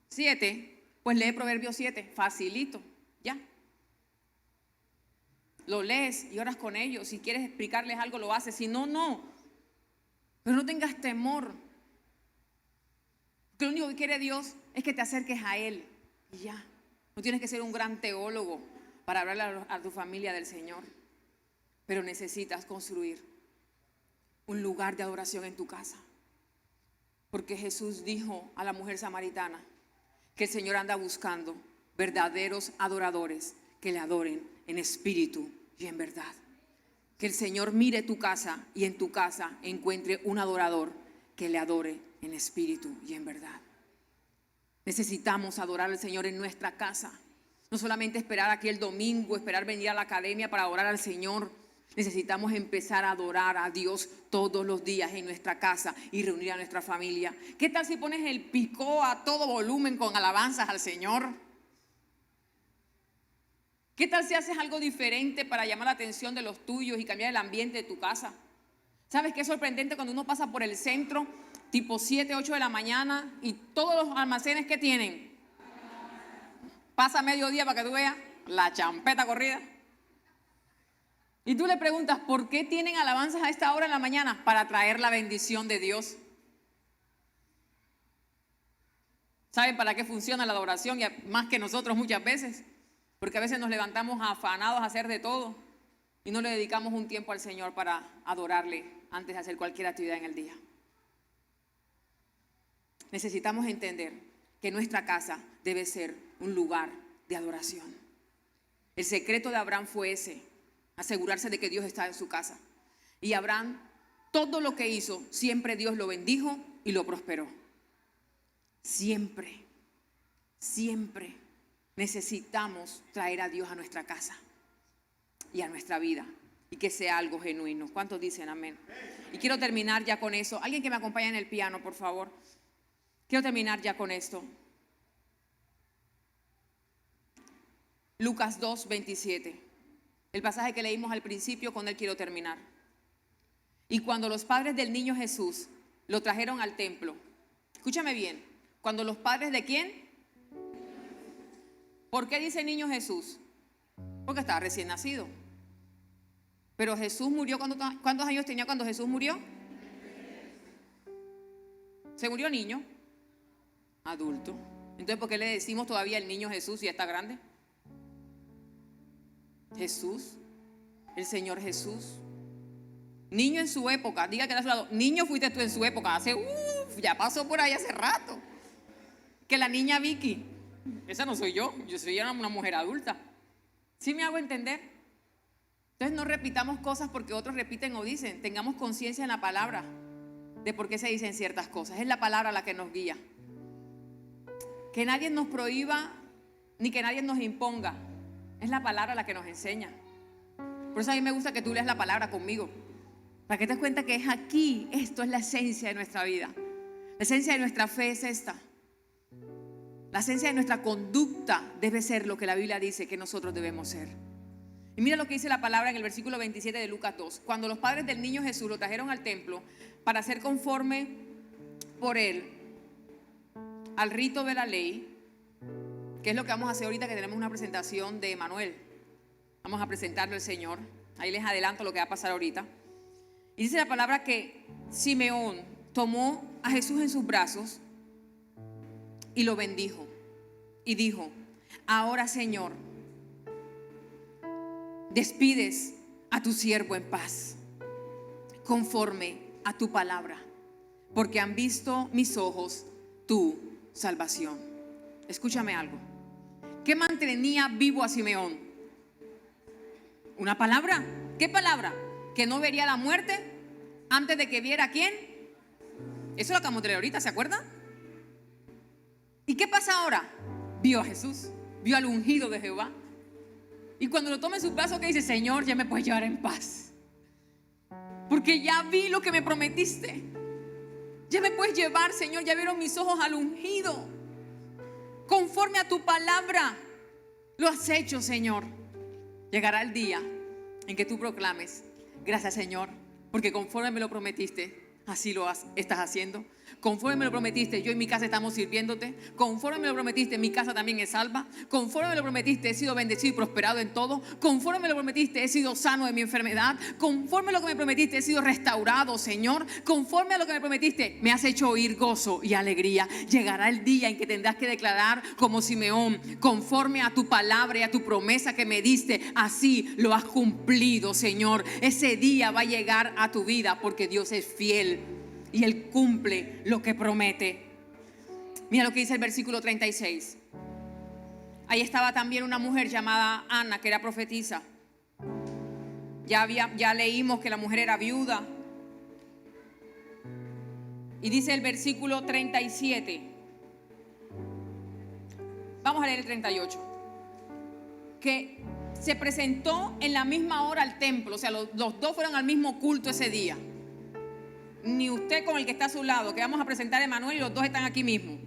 7. Pues lee Proverbios 7, facilito, ya. Lo lees y oras con ellos. Si quieres explicarles algo, lo haces. Si no, no. Pero no tengas temor. Porque lo único que quiere Dios es que te acerques a Él. Y ya. No tienes que ser un gran teólogo para hablarle a tu familia del Señor. Pero necesitas construir un lugar de adoración en tu casa. Porque Jesús dijo a la mujer samaritana que el Señor anda buscando verdaderos adoradores que le adoren en espíritu y en verdad. Que el Señor mire tu casa y en tu casa encuentre un adorador que le adore en espíritu y en verdad. Necesitamos adorar al Señor en nuestra casa. No solamente esperar aquí el domingo, esperar venir a la academia para adorar al Señor. Necesitamos empezar a adorar a Dios todos los días en nuestra casa y reunir a nuestra familia. ¿Qué tal si pones el picó a todo volumen con alabanzas al Señor? ¿Qué tal si haces algo diferente para llamar la atención de los tuyos y cambiar el ambiente de tu casa? ¿Sabes qué es sorprendente cuando uno pasa por el centro, tipo 7, 8 de la mañana, y todos los almacenes que tienen? Pasa mediodía para que tú veas la champeta corrida. Y tú le preguntas, ¿por qué tienen alabanzas a esta hora en la mañana? Para traer la bendición de Dios. ¿Saben para qué funciona la adoración? Y más que nosotros muchas veces. Porque a veces nos levantamos afanados a hacer de todo y no le dedicamos un tiempo al Señor para adorarle antes de hacer cualquier actividad en el día. Necesitamos entender que nuestra casa debe ser un lugar de adoración. El secreto de Abraham fue ese, asegurarse de que Dios está en su casa. Y Abraham, todo lo que hizo, siempre Dios lo bendijo y lo prosperó. Siempre, siempre necesitamos traer a Dios a nuestra casa y a nuestra vida y que sea algo genuino. ¿Cuántos dicen amén? Y quiero terminar ya con eso. Alguien que me acompañe en el piano, por favor. Quiero terminar ya con esto. Lucas 2:27. El pasaje que leímos al principio, con él quiero terminar. Y cuando los padres del niño Jesús lo trajeron al templo, escúchame bien, cuando los padres de ¿quién? ¿Por qué dice niño Jesús? Porque estaba recién nacido. Pero Jesús murió, ¿cuántos años tenía cuando Jesús murió? Se murió niño, adulto. Entonces, ¿por qué le decimos todavía el niño Jesús si ya está grande? Jesús, el Señor Jesús. Niño en su época, diga que era a su lado, niño fuiste tú en su época, ya pasó por ahí hace rato. Que la niña Vicky, esa no soy yo soy una mujer adulta. ¿Sí me hago entender? Entonces no repitamos cosas porque otros repiten o dicen. Tengamos conciencia en la palabra de por qué se dicen ciertas cosas. Es la palabra la que nos guía. Que nadie nos prohíba ni que nadie nos imponga. Es la palabra la que nos enseña. Por eso a mí me gusta que tú leas la palabra conmigo, para que te des cuenta que es aquí. Esto es la esencia de nuestra vida. La esencia de nuestra fe es esta. La esencia de nuestra conducta debe ser lo que la Biblia dice que nosotros debemos ser. Y mira lo que dice la palabra en el versículo 27 de Lucas 2. Cuando los padres del niño Jesús lo trajeron al templo para hacer conforme por él al rito de la ley, que es lo que vamos a hacer ahorita, que tenemos una presentación de Emanuel. Vamos a presentarlo al Señor. Ahí les adelanto lo que va a pasar ahorita. Y dice la palabra que Simeón tomó a Jesús en sus brazos y lo bendijo. Y dijo: ahora, Señor, despides a tu siervo en paz, conforme a tu palabra, porque han visto mis ojos tu salvación. Escúchame algo. ¿Qué mantenía vivo a Simeón? Una palabra. ¿Qué palabra? Que no vería la muerte antes de que viera a quién. Eso lo acabamos de leer ahorita, ¿se acuerdan? ¿Y qué pasa ahora? Vio a Jesús, vio al ungido de Jehová. Y cuando lo toma en sus brazos, que dice: Señor, ya me puedes llevar en paz, porque ya vi lo que me prometiste. Ya me puedes llevar, Señor. Ya vieron mis ojos al ungido. Conforme a tu palabra lo has hecho, Señor. Llegará el día en que tú proclames: gracias, Señor, porque conforme me lo prometiste, así lo estás haciendo. Conforme me lo prometiste, yo y mi casa estamos sirviéndote. Conforme me lo prometiste, mi casa también es salva. Conforme me lo prometiste, he sido bendecido y prosperado en todo. Conforme me lo prometiste, he sido sano de mi enfermedad. Conforme a lo que me prometiste, he sido restaurado, Señor. Conforme a lo que me prometiste, me has hecho oír gozo y alegría. Llegará el día en que tendrás que declarar como Simeón: conforme a tu palabra y a tu promesa que me diste, así lo has cumplido, Señor. Ese día va a llegar a tu vida, porque Dios es fiel y Él cumple lo que promete. Mira lo que dice el versículo 36. Ahí estaba también una mujer llamada Ana, que era profetisa. Ya leímos que la mujer era viuda. Y dice el versículo 37. Vamos a leer el 38. que se presentó en la misma hora al templo. O sea, los dos fueron al mismo culto ese día. Ni usted con el que está a su lado, que vamos a presentar a Emanuel, y los dos están aquí mismo.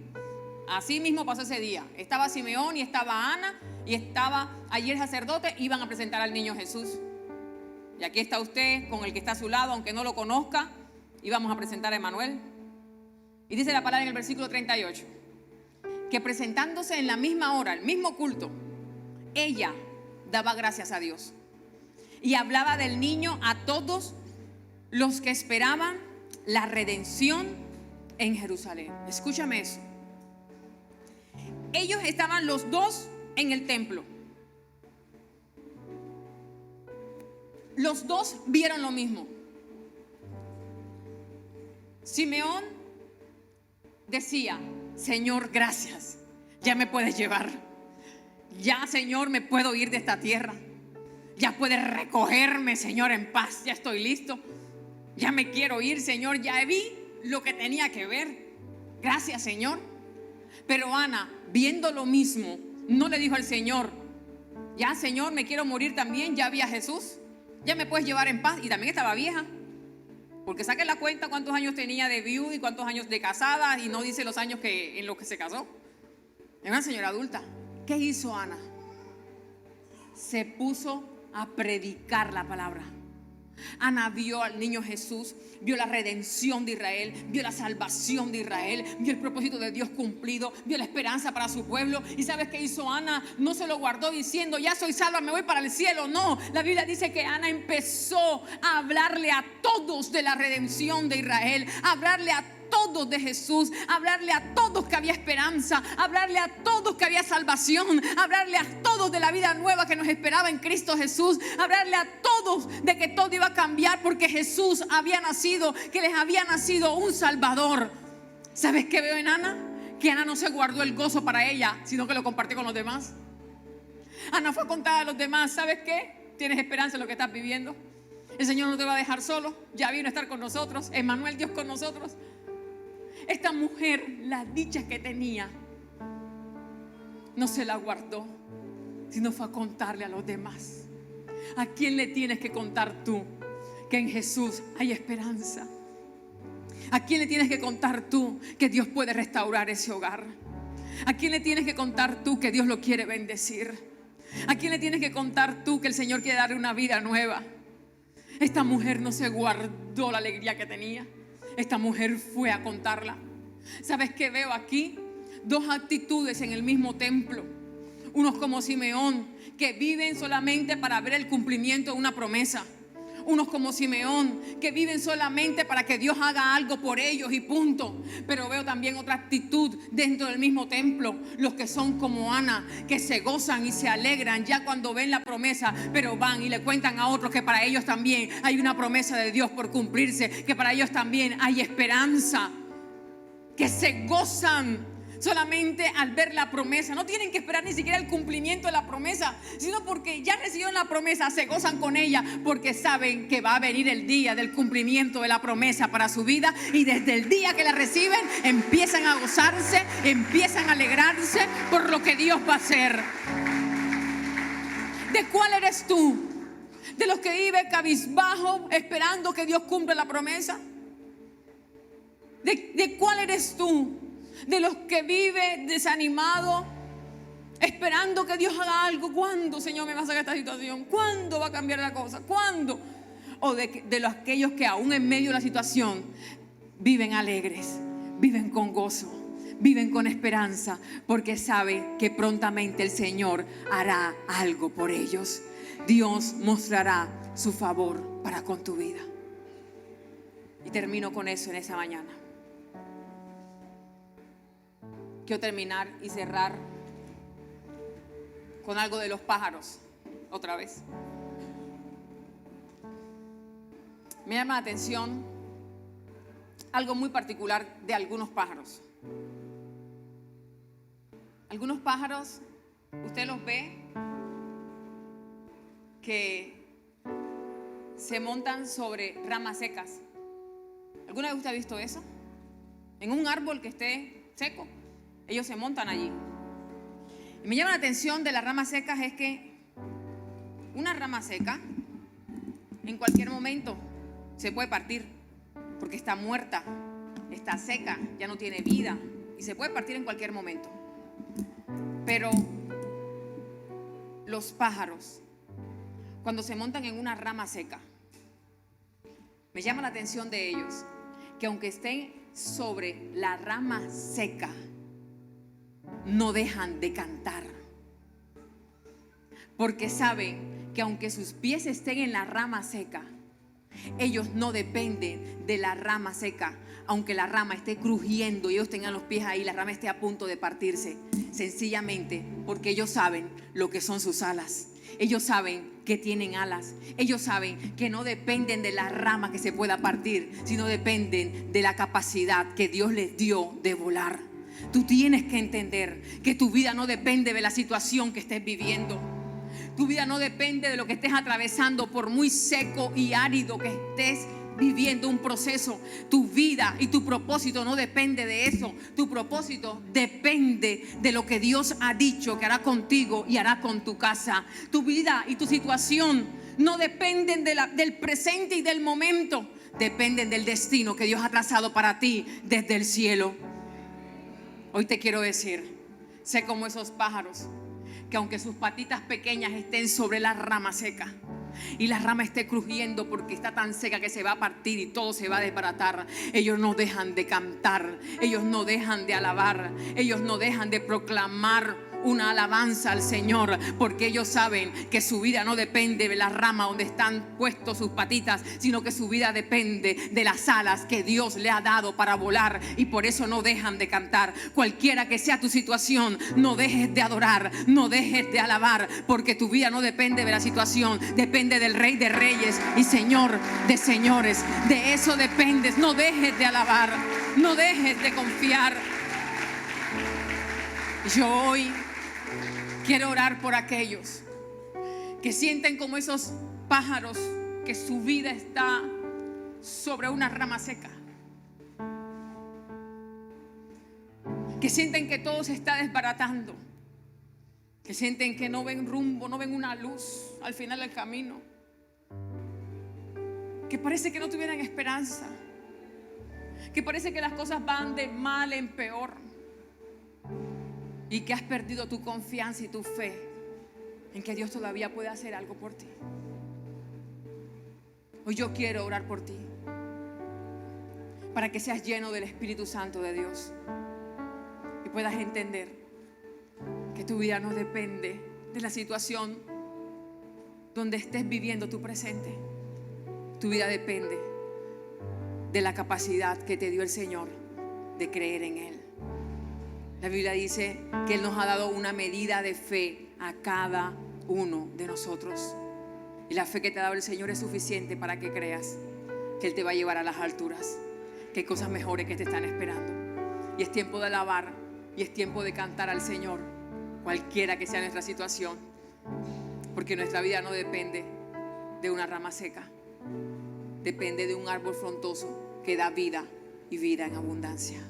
Así mismo pasó ese día. Estaba Simeón y estaba Ana y estaba allí el sacerdote. Iban a presentar al niño Jesús. Y aquí está usted con el que está a su lado, aunque no lo conozca. Íbamos a presentar a Emanuel. Y dice la palabra en el versículo 38, que presentándose en la misma hora, el mismo culto, ella daba gracias a Dios y hablaba del niño a todos los que esperaban la redención en Jerusalén. Escúchame eso. Ellos estaban los dos en el templo. Los dos vieron lo mismo. Simeón decía: Señor, gracias, ya me puedes llevar. Ya, Señor, me puedo ir de esta tierra. Ya puedes recogerme, Señor, en paz. Ya estoy listo. Ya me quiero ir, Señor. Ya vi lo que tenía que ver. Gracias, Señor. Pero Ana, viendo lo mismo, no le dijo al Señor: ya, Señor, me quiero morir también. Ya vi a Jesús. Ya me puedes llevar en paz. Y también estaba vieja. Porque saquen la cuenta cuántos años tenía de viuda y cuántos años de casada. Y no dice los años en los que se casó. Es una señora adulta. ¿Qué hizo Ana? Se puso a predicar la palabra. Ana vio al niño Jesús, vio la redención de Israel, vio la salvación de Israel, vio el propósito de Dios cumplido, vio la esperanza para su pueblo. ¿Y sabes qué hizo Ana? No se lo guardó diciendo: ya soy salva, me voy para el cielo. No, la Biblia dice que Ana empezó a hablarle a todos de la redención de Israel, a hablarle a todos de Jesús, hablarle a todos que había esperanza, hablarle a todos que había salvación, hablarle a todos de la vida nueva que nos esperaba en Cristo Jesús, hablarle a todos de que todo iba a cambiar porque Jesús había nacido, que les había nacido un Salvador. ¿Sabes qué veo en Ana? Que Ana no se guardó el gozo para ella, sino que lo compartió con los demás. Ana fue a contar a los demás: ¿sabes qué? Tienes esperanza en lo que estás viviendo. El Señor no te va a dejar solo, ya vino a estar con nosotros. Emmanuel, Dios con nosotros. Esta mujer, la dicha que tenía, no se la guardó, sino fue a contarle a los demás. ¿A quién le tienes que contar tú que en Jesús hay esperanza? ¿A quién le tienes que contar tú que Dios puede restaurar ese hogar? ¿A quién le tienes que contar tú que Dios lo quiere bendecir? ¿A quién le tienes que contar tú que el Señor quiere darle una vida nueva? Esta mujer no se guardó la alegría que tenía. Esta mujer fue a contarla. ¿Sabes qué veo aquí? Dos actitudes en el mismo templo. Unos como Simeón, que viven solamente para ver el cumplimiento de una promesa. Unos como Simeón, que viven solamente para que Dios haga algo por ellos y punto. Pero veo también otra actitud dentro del mismo templo. Los que son como Ana, que se gozan y se alegran ya cuando ven la promesa, pero van y le cuentan a otros que para ellos también hay una promesa de Dios por cumplirse, que para ellos también hay esperanza, que se gozan solamente al ver la promesa. No tienen que esperar ni siquiera el cumplimiento de la promesa, sino porque ya recibieron la promesa, se gozan con ella, porque saben que va a venir el día del cumplimiento de la promesa para su vida. Y desde el día que la reciben, empiezan a gozarse, empiezan a alegrarse por lo que Dios va a hacer. ¿De cuál eres tú? ¿De los que viven cabizbajo esperando que Dios cumpla la promesa? ¿De cuál eres tú? ¿De los que vive desanimado, esperando que Dios haga algo? ¿Cuándo, Señor, me va a sacar esta situación? ¿Cuándo va a cambiar la cosa? ¿Cuándo? ¿O de aquellos que aún en medio de la situación viven alegres, viven con gozo, viven con esperanza, porque saben que prontamente el Señor hará algo por ellos? Dios mostrará su favor para con tu vida. Y termino con eso en esa mañana. Quiero terminar y cerrar con algo de los pájaros, otra vez. Me llama la atención algo muy particular de algunos pájaros. Algunos pájaros, usted los ve que se montan sobre ramas secas. ¿Alguna vez usted ha visto eso? En un árbol que esté seco, ellos se montan allí. Y me llama la atención de las ramas secas es que Una rama seca en cualquier momento se puede partir porque está muerta, está seca, ya no tiene vida y se puede partir en cualquier momento. Pero los pájaros, cuando se montan en una rama seca, me llama la atención de ellos que aunque estén sobre la rama seca, no dejan de cantar, porque saben que aunque sus pies estén en la rama seca, ellos no dependen de la rama seca, aunque la rama esté crujiendo y ellos tengan los pies ahí, la rama esté a punto de partirse, sencillamente porque ellos saben lo que son sus alas. Ellos saben que tienen alas. Ellos saben que no dependen de la rama que se pueda partir, sino dependen de la capacidad que Dios les dio de volar. Tú tienes que entender que tu vida no depende de la situación que estés viviendo. Tu vida no depende de lo que estés atravesando, por muy seco y árido que estés viviendo un proceso. Tu vida y tu propósito no depende de eso. Tu propósito depende de lo que Dios ha dicho que hará contigo y hará con tu casa. Tu vida y tu situación no dependen del presente y del momento. Dependen del destino que Dios ha trazado para ti desde el cielo. Hoy te quiero decir, sé como esos pájaros que aunque sus patitas pequeñas estén sobre la rama seca y la rama esté crujiendo porque está tan seca que se va a partir y todo se va a desbaratar, ellos no dejan de cantar, ellos no dejan de alabar, ellos no dejan de proclamar una alabanza al Señor, porque ellos saben que su vida no depende de la rama donde están puestos sus patitas, sino que su vida depende de las alas que Dios le ha dado para volar, y por eso no dejan de cantar. Cualquiera que sea tu situación, no dejes de adorar, no dejes de alabar, porque tu vida no depende de la situación, depende del Rey de Reyes y Señor de señores. De eso dependes. No dejes de alabar, no dejes de confiar. Yo hoy quiero orar por aquellos que sienten como esos pájaros que su vida está sobre una rama seca, que sienten que todo se está desbaratando, que sienten que no ven rumbo, no ven una luz al final del camino, que parece que no tuvieran esperanza, que parece que las cosas van de mal en peor, y que has perdido tu confianza y tu fe en que Dios todavía puede hacer algo por ti. Hoy yo quiero orar por ti, para que seas lleno del Espíritu Santo de Dios y puedas entender que tu vida no depende de la situación donde estés viviendo tu presente. Tu vida depende de la capacidad que te dio el Señor de creer en Él. La Biblia dice que Él nos ha dado una medida de fe a cada uno de nosotros. Y la fe que te ha dado el Señor es suficiente para que creas que Él te va a llevar a las alturas, que hay cosas mejores que te están esperando. Y es tiempo de alabar y es tiempo de cantar al Señor, cualquiera que sea nuestra situación, porque nuestra vida no depende de una rama seca, depende de un árbol frondoso que da vida y vida en abundancia.